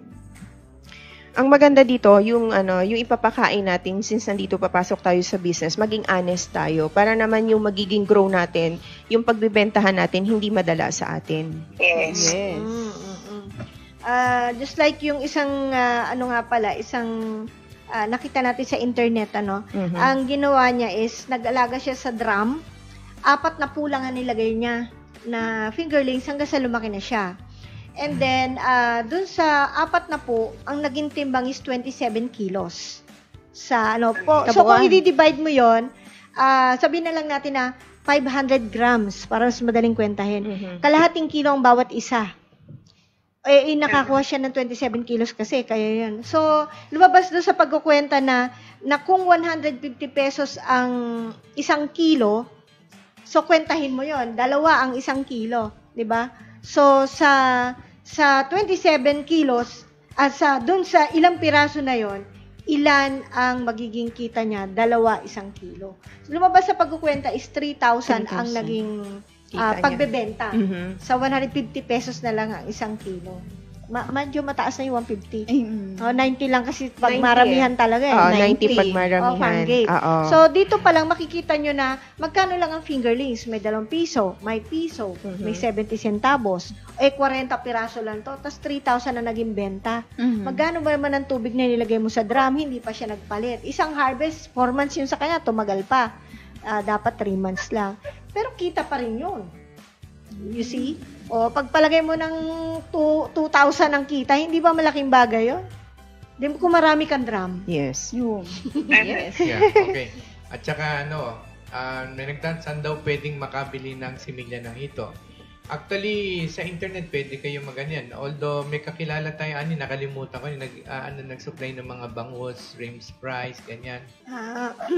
Ang maganda dito, yung ipapakain natin, since nandito papasok tayo sa business, maging honest tayo para naman yung magiging grow natin, yung pagbebentahan natin, hindi madala sa atin. Yes. Just like yung isang, nakita natin sa internet, ang ginawa niya is, nag-alaga siya sa drum, 4 na pulang ang nilagay niya na fingerlings hanggang sa lumaki na siya. And then, dun sa 4 na po, ang naging timbang is 27 kilos. Sa So, kung i-divide mo yon, sabihin na lang natin na 500 grams para mas madaling kwentahin. Kalahating kilo ang bawat isa. Nakakuha siya ng 27 kilos kasi, kaya yan. So, lumabas doon sa pagkukwenta na kung 150 pesos ang 1 kilo, so kwentahin mo yon, 2 ang 1 kilo, 'di ba? So, sa 27 kilos, doon sa ilang piraso na yon, ilan ang magiging kita niya? 2, 1 kilo. So, lumabas sa pagkukwenta is 3,000 ang naging pagbebenta. Sa 150 pesos na lang ang 1 kilo. Medyo mataas na yung 150. 90 lang kasi pag 90 maramihan talaga eh. 90 pag maramihan. Farmgate. So, dito pa lang makikita nyo na magkano lang ang fingerlings. May 2 piso, may piso, may 70 centavos. 40 piraso lang to. Tapos 3,000 na naging benta. Magkano ba naman ang tubig na nilagay mo sa drum? Hindi pa siya nagpalit. Isang harvest, 4 months yun sa kanya, tumagal pa. Dapat 3 months lang. Pero kita pa rin yun. You see? O, pagpalagay mo ng 2,000 ang kita, hindi ba malaking bagay yun? Di mo kung marami kang drum. Yes. Yes. Yeah, okay. At saka may nagtansan daw pwedeng makabili ng similya ng hito. Actually, sa internet pwede kayo maganyan. Although may kakilala tayo, nakalimutan ko, nag-supply ng mga bangus, Rames Price, ganyan.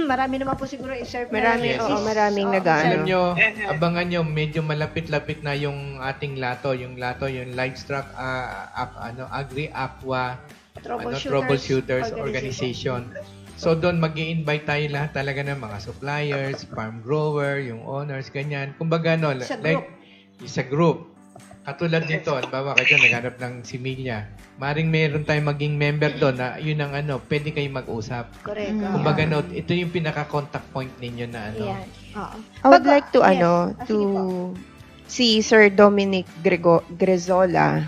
Marami naman po siguro i-serve. Maraming Alam nyo, abangan nyo, medyo malapit-lapit na yung ating lato. Yung livestock, agri-aqua, troubleshooters organization. So, doon mag-i-invite tayo lahat talaga ng mga suppliers, farm grower, yung owners, ganyan. Kumbaga, sa group. Katulad nito, halimbawa kayo naghanap ng similya. Maring meron tayong maging member doon na yun ang pwede kayong mag-usap. Correct. Kumbaga, ito yung pinaka-contact point ninyo na Yeah. I would like to si Sir Dominic Grezola.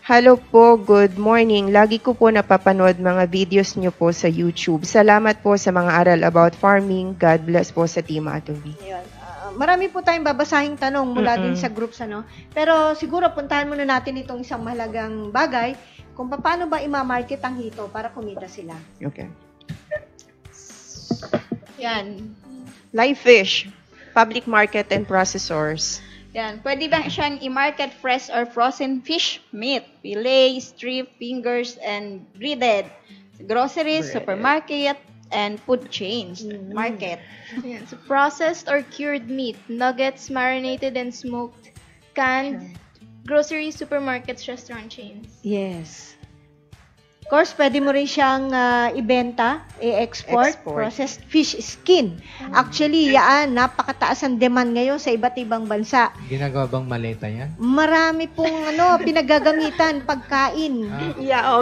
Hello po, good morning. Lagi ko po napapanood mga videos niyo po sa YouTube. Salamat po sa mga aral about farming. God bless po sa Team Atobi. Marami po tayong babasahing tanong mula din sa groups, Pero siguro puntahan muna natin itong isang mahalagang bagay kung paano ba i-market ang hito para kumita sila. Okay. Yan. Live fish, public market and processors. Yan. Pwede bang siyang i-market fresh or frozen fish, meat, fillet, strip, fingers, and breaded? Groceries, supermarket, and food chains. Market. Ayan. So, processed or cured meat, nuggets, marinated and smoked, canned, grocery, supermarkets, restaurant chains. Yes. Of course, pwede mo rin siyang ibenta, i-export, processed fish skin. Actually, napakataas ang demand ngayon sa iba't ibang bansa. Ginagawa bang maleta yan? Marami pong pinagagamitan, pagkain.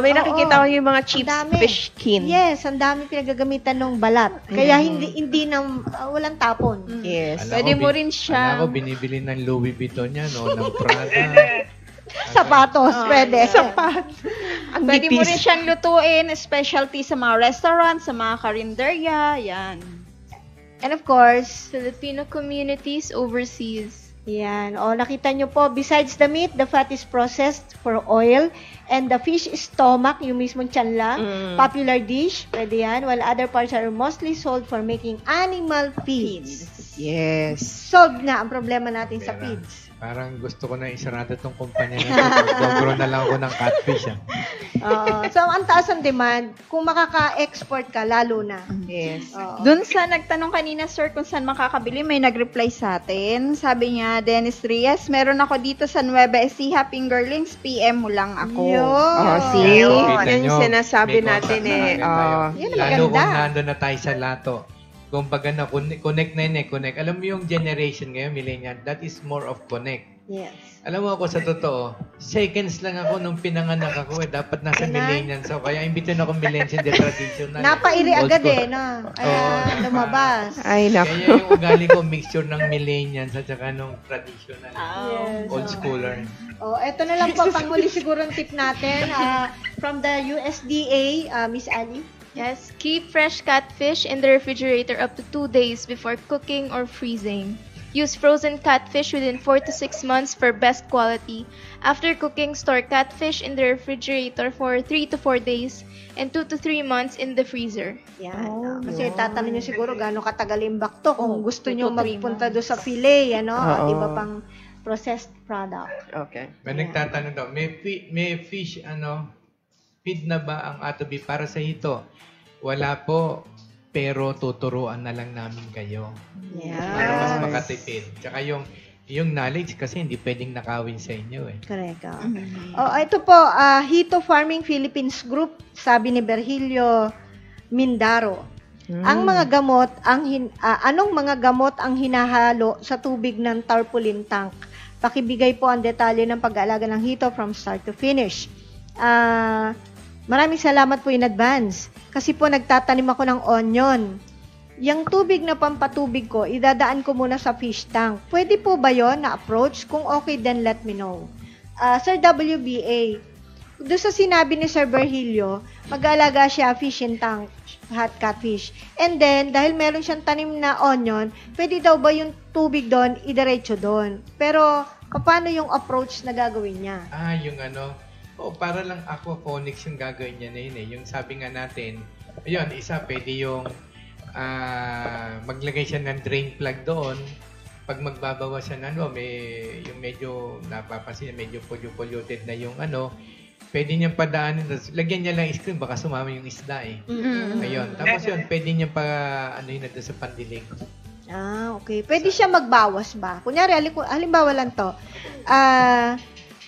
May nakikita ko yung mga cheap fish skin. Yes, ang dami pinagagamitan ng balat. Kaya hindi na walang tapon. Yes. Pwede mo rin siya. Ako, binibili ng Louis Vuitton yan, ng Prada. Sapatos, pwede. Pwede mo rin siyang lutuin, specialty sa mga restaurant, sa mga karinderya, yan. And of course, Filipino communities overseas. yan. Nakita nyo po, besides the meat, the fat is processed for oil, and the fish stomach, yung mismong tiyan lang, popular dish, pwede yan, while other parts are mostly sold for making animal feeds. Yes. Solved na ang problema natin sa feeds. Parang gusto ko na isarado tong kumpanya na ito. Gagawin na lang ako ng catfish. So, ang taas ang demand. Kung makaka-export ka, lalo na. Yes. Oo. Doon sa nagtanong kanina, sir, kung saan makakabili, may nag-reply sa atin. Sabi niya, Dennis Reyes, meron ako dito sa Nueva Ecija, Fingerlings, PM mo lang ako. Yun. See? Yun. Yan yung sinasabi May natin contact na agad tayo. Yan ang Lalo kung maganda. nandun na tayo sa lato. Kung baga na connect na yun connect. Alam mo yung generation ngayon, millennial, that is more of connect. Yes. Alam mo ako sa totoo, seconds lang ako nung pinanganak ako dapat nasa Kailan? millennial. So, kaya imbitin ako millennial de traditional. Napairi Old agad school. no? Oo. Lumabas. Ay, Kaya naku. yung ugali ko, mixture ng millennials at saka nung traditional. Yes. Old schooler. Eto na lang po, panghuli siguro ang tip natin. From the USDA, Miss Ali. Yes, keep fresh catfish in the refrigerator up to 2 days before cooking or freezing. Use frozen catfish within 4 to 6 months for best quality. After cooking, store catfish in the refrigerator for 3 to 4 days and 2 to 3 months in the freezer. Yan. Kasi tatanong nyo siguro gano'ng katagal yung bakto kung gusto nyo 2 to 3 magpunta doon sa filet, at Oo. iba pang processed product. Okay. May nagtatanong daw, may fish, feed na ba ang atobi para sa hito? Wala po, pero tuturuan na lang namin kayo. Para mas Yes. makatipid. Tsaka yung knowledge kasi hindi pwedeng nakawin sa inyo eh. Correct. Ito po, Hito Farming Philippines Group, sabi ni Virgilio Mindaro. Ang mga gamot, anong mga gamot ang hinahalo sa tubig ng tarpaulin tank? Pakibigay po ang detalye ng pag-aalaga ng hito from start to finish. Maraming salamat po in advance. Kasi po nagtatanim ako ng onion. Yung tubig na pampatubig ko, idadaan ko muna sa fish tank. Pwede po ba yon na approach? Kung okay, then let me know. Sir WBA, doon sa sinabi ni Sir Virgilio, mag-aalaga siya fish in tank, hot catfish. And then, dahil meron siyang tanim na onion, pwede daw ba yung tubig doon, idiretso doon? Pero, paano yung approach na gagawin niya? Yung para lang aquaponics yung gagawin niya na yun eh. Yung sabi nga natin, ayun, isa, pwede yung maglagay siya ng drain plug doon. Pag magbabawa siya ng yung medyo napapansin niya, medyo polluted na yung pwede niyang padaanin, lagyan niya lang screen, baka sumama yung isda eh. Ayun. Tapos yun, pwede niyang yun na doon sa pandilig. Okay. Pwede siya magbawas ba? Kunyari, halimbawa lang to,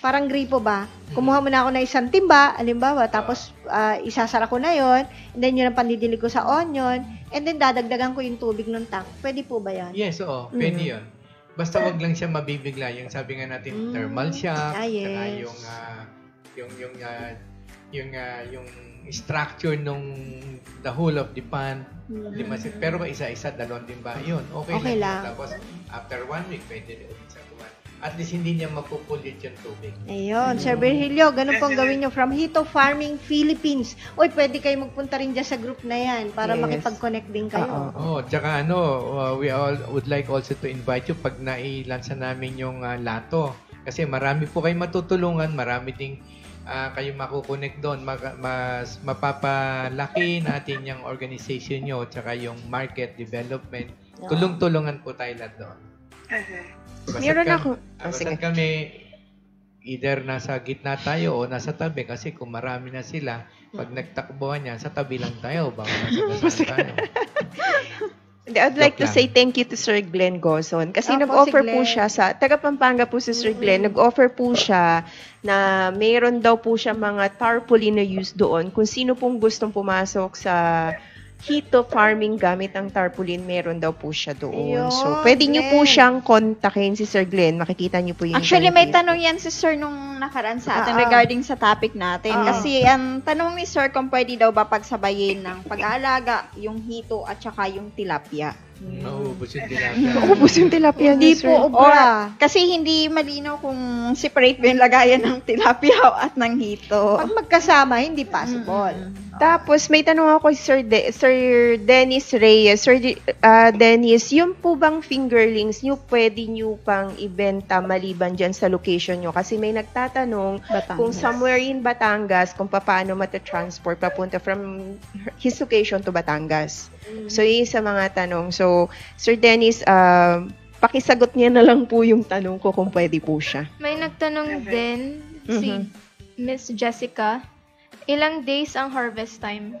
parang gripo ba? Kumuha mo na ako na isang timba, halimbawa, tapos isasara ko na yon, and then yun ang pandidilig ko sa onion, and then dadagdagan ko yung tubig ng tank. Pwede po ba yan? Yes, oo. Pwede yun. Basta wag lang siya mabibigla. Yung sabi nga natin, thermal shock, yes. saka yung structure nung the whole of the pan. Pero isa-isa, dalawang timba. Yun, okay lang. Tapos, after 1 week, pwede rin ulit sa kuwan. At least hindi niya mapupulit yung tubig. Ayun, Sir Virgilio, ganun pong gawin nyo from Hito Farming Philippines. Uy, pwede kayo magpunta rin dyan sa group na yan para makipag-connect din kayo. Tsaka we all would like also to invite you pag nailansa namin yung lato. Kasi marami po kayo matutulungan, marami ding kayo makukonek doon. Mas mapapalaki natin yung organization nyo, tsaka yung market development. Tulong-tulungan po tayo lahat doon. Meron ako. Basta kami, either nasa gitna tayo o nasa tabi kasi kung marami na sila, pag nagtakbuhan niya, sa tabi lang tayo, baka nasa tayo. I'd like to say thank you to Sir Glenn Gozon kasi nag-offer po siya sa taga Pampanga po si Sir Glenn, nag-offer po siya na mayroon daw po siya mga tarpaulin na use doon. Kung sino pong gustong pumasok sa Hito Farming gamit ang tarpaulin, meron daw po siya doon. So, pwede niyo po siyang kontakin si Sir Glenn. Makikita niyo po yung Actually, may benefit. tanong yan si Sir nung nakaraan sa atin regarding sa topic natin. Kasi ang tanong ni Sir kung pwede daw ba pagsabayin ng pag-aalaga, yung hito at saka yung tilapia. Maubos yung tilapia. Ubus yung tilapia Hindi niya, Sir. po obra. Kasi hindi malinaw kung separate ba yung lagayan ng tilapia at ng hito. Pag magkasama, hindi possible. Tapos, may tanong ako Sir Dennis Reyes. Sir Dennis, yung po bang fingerlings nyo, pwede nyo pang ibenta maliban dyan sa location nyo? Kasi may nagtatanong kung somewhere in Batangas, kung paano matatransport papunta from his location to Batangas. So, yun sa mga tanong. So, Sir Dennis, pakisagot niya na lang po yung tanong ko kung pwede po siya. May nagtanong din si Miss Jessica. Ilang days ang harvest time?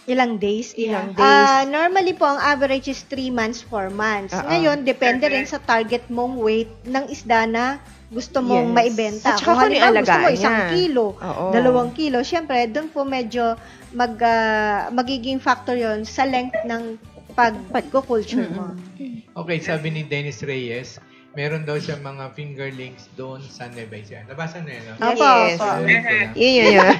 Ilang days? Ilang days. Normally po, ang average is 3 months, 4 months. Ngayon, depende rin sa target mong weight ng isda na gusto mong maibenta. At saka Kung halimbawa gusto mo alagaan 1 kilo, Oo. 2 kilo, syempre, doon po medyo magiging factor yon sa length ng pag-culture mo. Okay, sabi ni Dennis Reyes, meron daw siya mga fingerlings doon sa Nueva Ecija. Nabasa na yun, no? Opo, Yes. opo. Yun.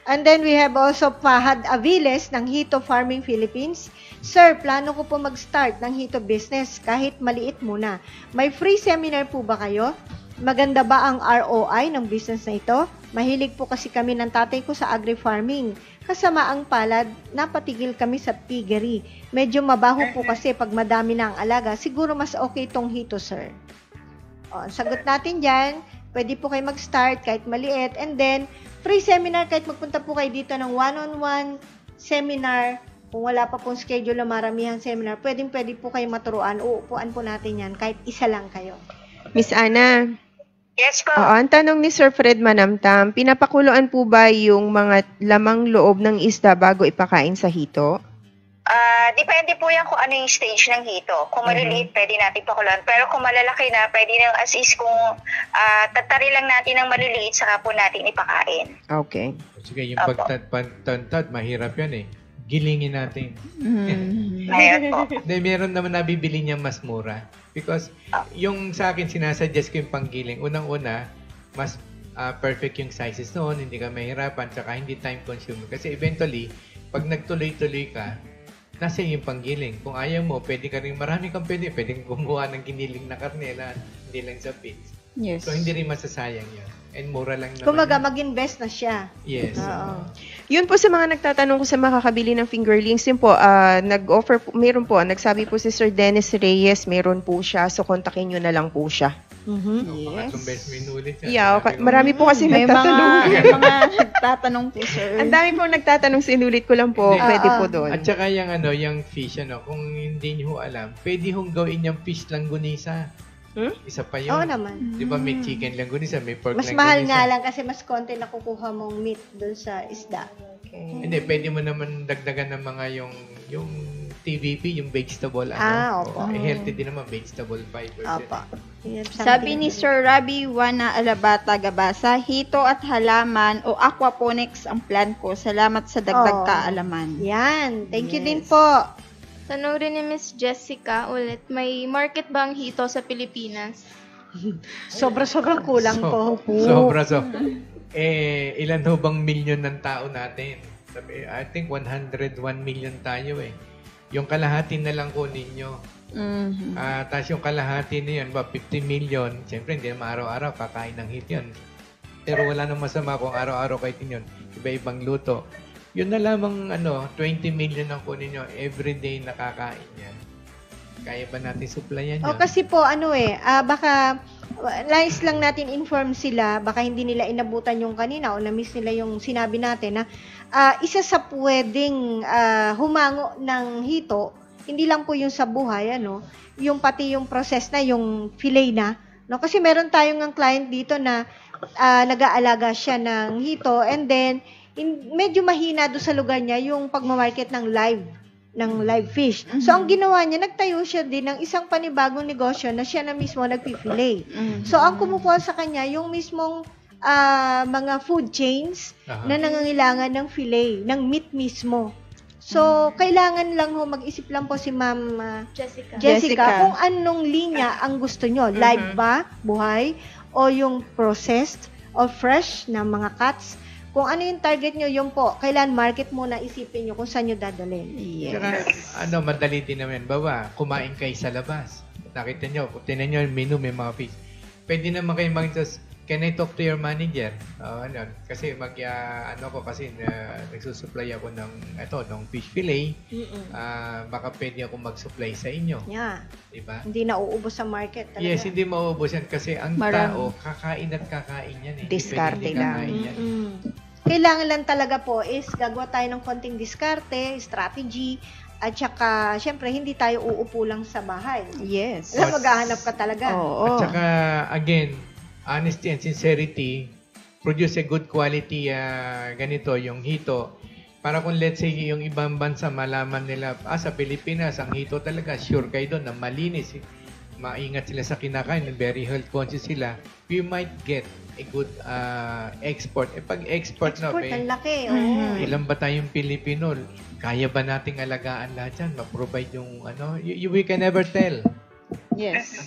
And then we have also Fahad Aviles ng Hito Farming Philippines. Sir, plano ko po mag-start ng Hito business kahit maliit muna. May free seminar po ba kayo? Maganda ba ang ROI ng business na ito? Mahilig po kasi kami ng tatay ko sa agri-farming. Kasama ang palad, napatigil kami sa piggery. Medyo mabaho po kasi pag madami na ang alaga. Siguro mas okay itong Hito, sir. Ang sagot natin dyan, pwede po kayo mag-start kahit maliit. And then, free seminar, kahit magpunta po kayo dito ng one-on-one seminar, kung wala pa pong schedule na maramihang seminar, pwede po kayo maturuan. Uupuan po natin yan, kahit isa lang kayo. Miss Ana. Yes po. Oo, ang tanong ni Sir Fred Manamtam, pinapakuluan po ba yung mga lamang loob ng isda bago ipakain sa hito? Depende po yan kung ano yung stage ng hito. Kung maliliit, pwede natin pakuluan. Pero kung malalaki na, pwede na as is kung tatari lang natin ng maliliit, saka po natin ipakain. Okay. Sige, yung pagtantad, mahirap yan eh. Gilingin natin. Ayun po. Hindi, meron naman nabibili niya mas mura. Because yung sa akin, sinasuggest ko yung panggiling. Unang-una, mas perfect yung sizes noon, hindi ka mahirapan, tsaka hindi time consuming. Kasi eventually, pag nagtuloy-tuloy ka, nasa yung panggiling. Kung ayaw mo, pwede ka rin, marami kang pwede kumuha ng giniling na karne na hindi lang sa pits. Yes. So, hindi rin masasayang yun. And mura lang naman. Kumaga, mag-invest na siya. Yes. Oo. Yun po sa mga nagtatanong ko sa makakabili ng fingerlings, yun po, nag-offer po, meron po, nagsabi po si Sir Dennis Reyes, meron po siya, so kontakin nyo na lang po siya. Yes. Yeah, okay. Marami po kasi May nagtatanong. mga nagtatanong po, sir. Ang dami po nagtatanong, sinulit ko lang po, Hindi. pwede po doon. At saka yung fish, kung hindi nyo alam, pwede hong gawin yung fish langgunisa. Isa pa yun. Oo naman. Di ba may chicken langgunisa, may pork Mas langgunisa. mahal nga lang kasi mas konti nakukuha mong meat dun sa isda. Hindi, pwede mo naman dagdagan ng mga yung TVP, yung vegetable. Opo. Healthy din naman, vegetable fiber. Opo. Sabi ni Sir Rabi Wana Alabata Gabasa, hito at halaman o aquaponics ang plan ko. Salamat sa dagdag kaalaman. Yan. Thank you din po. Tanong rin ni Miss Jessica ulit, may market ba ang hito sa Pilipinas? Sobra-sobrang kulang po. Sobra. Ilan ho bang million ng tao natin? Sabi, I think 101 million tayo eh. Yung kalahati na lang kunin nyo. Tapos yung kalahati na yun, 50 million. Siyempre, hindi naman araw-araw kakain ng hit yun. Pero wala nang masama kung araw-araw kainin yun. Iba-ibang luto. Yun na lamang 20 million ang kunin nyo. Everyday nakakain yan. Kaya ba natin supplyan yun? Kasi po, baka nice lang natin inform sila, baka hindi nila inabutan yung kanina o na-miss nila yung sinabi natin na isa sa pwedeng humango ng hito, hindi lang po yung sa buhay, yung pati yung process na, yung fillet na. No? Kasi meron tayong ng client dito na nag-aalaga siya ng hito and then medyo mahina doon sa lugar niya yung pagmamarket ng live fish. So, ang ginawa niya, nagtayo siya din ng isang panibagong negosyo na siya na mismo nagpipilay. So, ang kumukuha sa kanya, yung mismong mga food chains na nangangailangan ng fillet, ng meat mismo. So, kailangan lang mag-isip lang po si Ma'am Jessica kung anong linya ang gusto nyo. Live ba, buhay, o yung processed or fresh na mga cuts. Kung ano yung target nyo, yun po. Kailan market muna isipin nyo kung saan nyo dadalhin. Yes. Saka, madali din naman. Bawa, kumain kayo sa labas. Nakita nyo, tinan nyo yung menu, may mga fish. Pwede naman kayo can I talk to your manager? Kasi nagsusupply ako ng fish fillet. Baka pwede ako mag-supply sa inyo. Yeah. Diba? Hindi na uubos sa market talaga. Yes, hindi mauubos yan kasi ang tao, kakain at kakain yan. Diskarte lang. Kailangan lang talaga po is gagawa tayo ng konting diskarte, strategy, at saka, syempre, hindi tayo uupo lang sa bahay. Yes. Maghahanap ka talaga. Oo. At saka, again, honesty and sincerity, produce a good quality ganito, yung hito. Para kung let's say yung ibang bansa malaman nila, sa Pilipinas, ang hito talaga, sure kayo doon na malinis, maingat sila sa kinakain, very health conscious sila, we might get a good export. Pag export na, ang laki. ilan ba tayong Pilipino? Kaya ba nating alagaan lahat yan? Ma-provide yung we can never tell. Yes.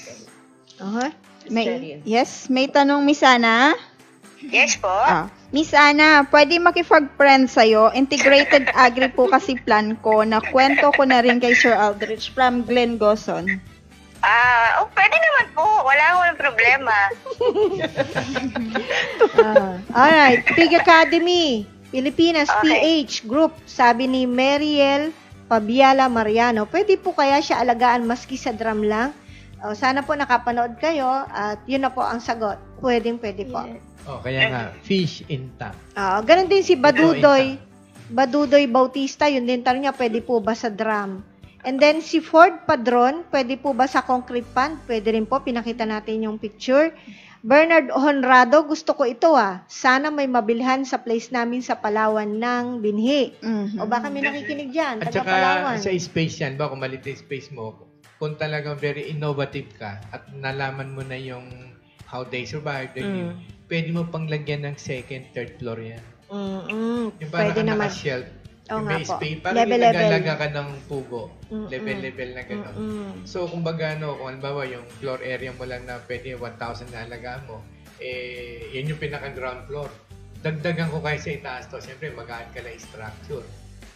Uh-huh. May tanong Miss Ana. Yes po. Miss Ana, pwede makipag-friend sa'yo. Integrated Agri po kasi plan ko. Nakwento ko na rin kay Sir Aldrich from Glen Goson. Pwede naman po. Wala akong problema. Alright, Pig Academy, Pilipinas, Okay. PH Group, sabi ni Mariel Pabiala Mariano, pwede po kaya siya alagaan maski sa drum lang? Sana po nakapanood kayo at yun na po ang sagot. Pwede po. Kaya nga, fish in tank. Ganun din si Badudoy Bautista, yun din tanong niya, pwede po ba sa drum? And then si Ford Padron, pwede po ba sa concrete pan? Pwede rin po, pinakita natin yung picture. Bernard Honrado, gusto ko ito Sana may mabilhan sa place namin sa Palawan ng binhi. O baka may nakikinig dyan, At taga saka Palawan. sa space yan, kung malit yung space mo, kung talagang very innovative ka at nalaman mo na yung how they survive, then pwede mo pang lagyan ng second, third floor yan. Yung parang Pwede naman. naka-shelf. Oo Yung nga may po. space, parang Level-level. nagalaga ka ng pugo. Level-level na gano'n. So, kumbaga, kung halimbawa, yung floor area mo lang na pwede 1,000 na alagaan mo, yan yung pinaka-ground floor. Dagdagan ko kayo sa itaas to. Siyempre, mag-add ka lang structure.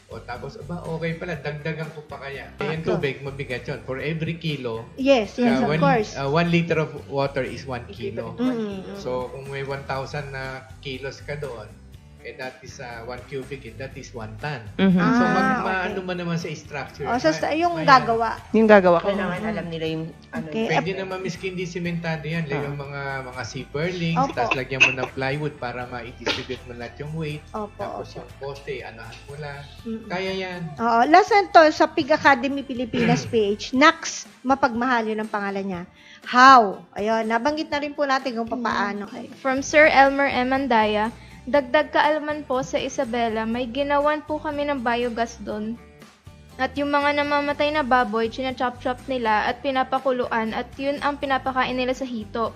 O tapos, okay pala, dagdagan ko pa kaya. Yung tubig, mabigat yun. For every kilo, Yes, of course. 1 liter of water is 1 kilo. So, kung may 1,000 na kilos ka doon, that is 1 cubic, that is 1 ton. So, maano man naman sa structure. Yung gagawa. Yung gagawa, kailangan alam nila yung Okay. Pwede naman miskin hindi simentado yan. Yung mga zipper links, tapos lagyan mo ng plywood para ma-distribute mo lahat yung weight. Tapos yung poste, anahan mo lang. Kaya yan. Last to, sa Pig Academy Pilipinas page, Nax, mapagmahal yun ang pangalan niya. How? Ayun, nabanggit na rin po natin kung paano. From Sir Elmer M. Andaya, dagdag kaalaman po sa Isabela, may ginawan po kami ng biogas doon. At yung mga namamatay na baboy, china-chop-chop nila at pinapakuluan at yun ang pinapakain nila sa hito.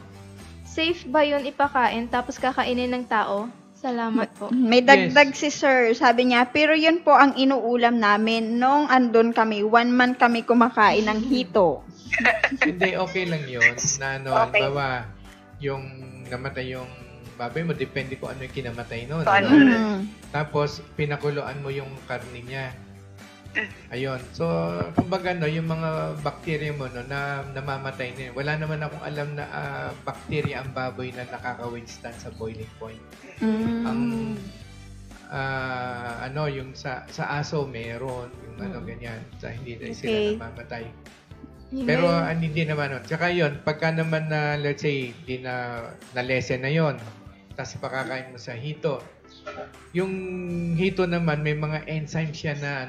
Safe ba yun ipakain tapos kakainin ng tao? Salamat po. May dagdag si Sir, sabi niya, pero yun po ang inuulam namin nung andun kami, 1 month kami kumakain ng hito. Hindi, okay lang yun. Na halimbawa, yung namatay yung baboy mo, depende kung ano yung kinamatay nun. Tapos, pinakuluan mo yung karne niya. Ayun. So, kumbaga, yung mga bacteria mo, na namamatay na yun. Wala naman akong alam na bacteria ang baboy na nakaka-withstand sa boiling point. Ang, yung sa aso, meron. Yung ganyan. Sa hindi na sila namamatay. Pero hindi naman. Tsaka yun, pagka naman na, let's say, di na lesson na yun, tapos pakakain mo sa hito. Yung hito naman, may mga enzymes siya na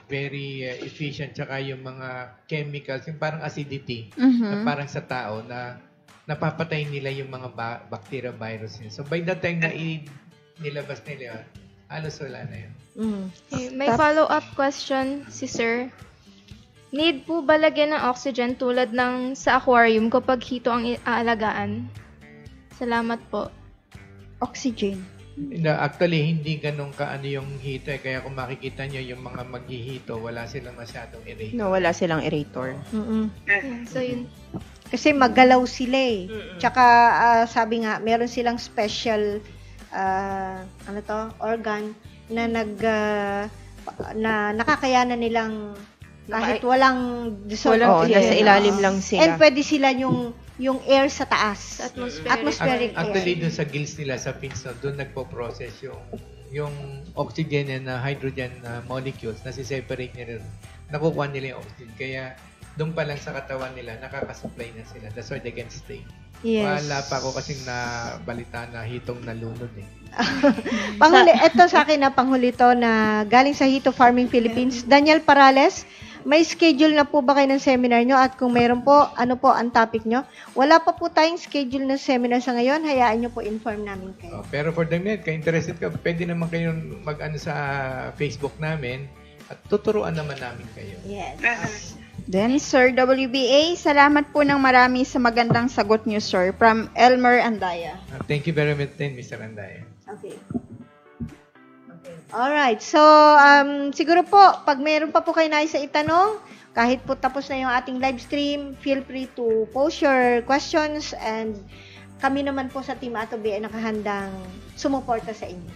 very efficient, tsaka yung mga chemicals, yung parang acidity, na parang sa tao, na napapatay nila yung mga bacteria, virus yun. So by the time na nilabas nila, halos wala na yun. Okay, may follow-up question si Sir. Need po ba lagyan ng oxygen tulad ng sa aquarium kapag hito ang aalagaan? Salamat po. Oxygen. Actually, hindi ganun kaano yung hito. Kaya kung makikita nyo, yung mga maghihito, wala silang masyadong erator. No, wala silang erator. So, yun. Kasi maggalaw sila Tsaka, sabi nga, meron silang special, organ na na nakakayanan nilang kahit walang dissolved nasa ilalim lang sila. And pwede sila yung air sa taas. Atmospheric air. Actually, dun sa gills nila, sa fins, dun nagpo-process yung oxygen and hydrogen molecules, nasi-separate nila. Nakukuha nila yung oxygen. Kaya, dun pa lang sa katawan nila, nakakasupply na sila. That's why they can stay. Yes. Wala pa ako kasing nabalita na hitong nalunod Panghuli, eto sa akin na panghuli to na galing sa Hito Farming Philippines. Daniel Parales, may schedule na po ba kayo ng seminar nyo? At kung meron po, ano po ang topic nyo? Wala pa po tayong schedule ng seminar sa ngayon. Hayaan nyo po inform namin kayo. Pero for the minute, kung interested ka, pwede naman kayong mag-ano sa Facebook namin at tuturuan naman namin kayo. Yes. Then, Sir WBA, salamat po ng marami sa magandang sagot niyo, sir, from Elmer Andaya. Thank you very much din, Mr. Andaya. Okay. Alright. So, siguro po, pag meron pa po kayo nais sa itanong, kahit po tapos na yung ating live stream, feel free to post your questions and kami naman po sa Team Atobi ay nakahandang sumuporta sa inyo.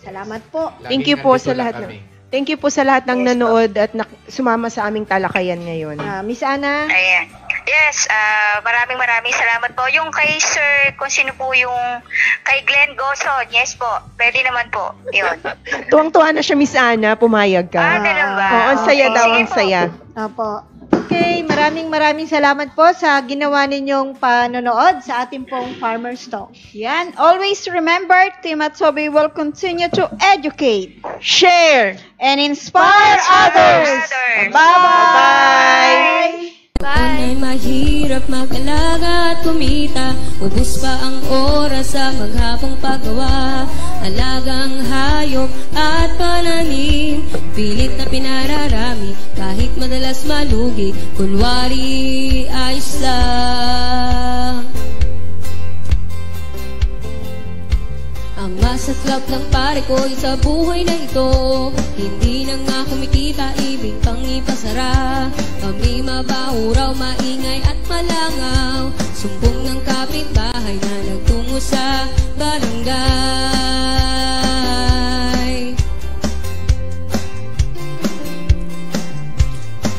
Salamat po. Thank you po sa lahat. Thank you po sa lahat ng nanood at sumama sa aming talakayan ngayon. Miss Ana? Ayan. Yes, maraming salamat po. Yung kay Sir, kung sino po yung kay Glenn Goson, yes po, pwede naman po. Yun. Tuwang-tuwa na siya, Miss Ana, pumayag ka. Ganun ba? Oo, ang saya daw, ang saya. Opo. Okay, maraming salamat po sa ginawa ninyong panonood sa ating pong Farmer's Talk. Yan. Always remember, Team Atobi will continue to educate, Share, and inspire others. Bye-bye! Ay mahirap mag-alaga at kumita, ubus pa ang oras sa maghapong paggawa. Alagang hayop at pananim, pilit na pinararami kahit madalas malugi, kunwari ayos lang. Ang masaklap ng pare ko sa buhay na ito, hindi na nga kumikita, ibig pang ipasara. Kami mabaho raw, maingay at malangaw, sumbong ng kapitbahay na nagtungo sa barangay.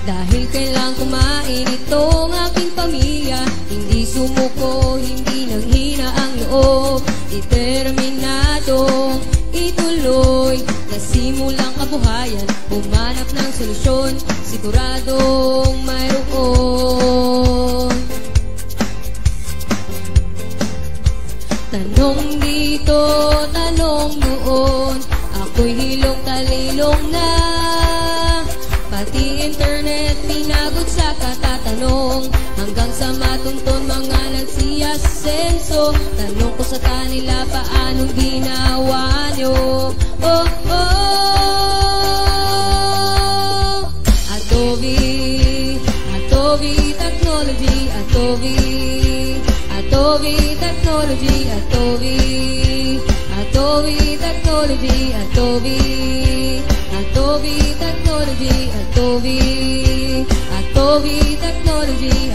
Dahil kailang kumain itong aking pamilya, hindi sumuko, hindi nanghina ang loob, determinadong ituloy, nasimulang kabuhayan, humanap ng solusyon, siguradong mayroon. Tanong dito, tanong doon, ako'y hilong talilong na, pati internet pinagod sa katatanong, hanggang sa matuntun mga nagsiyasenso. Tanong ko sa kanila, paanong ginawa nyo? Oh, oh, Atobi Technology, Atobi Technology, Atobi Technology, Atobi Technology, Atobi Technology,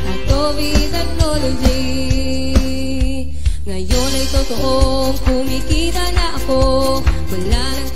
Atobi Technology. Ngayon ay totoong kumikita na ako, wala nang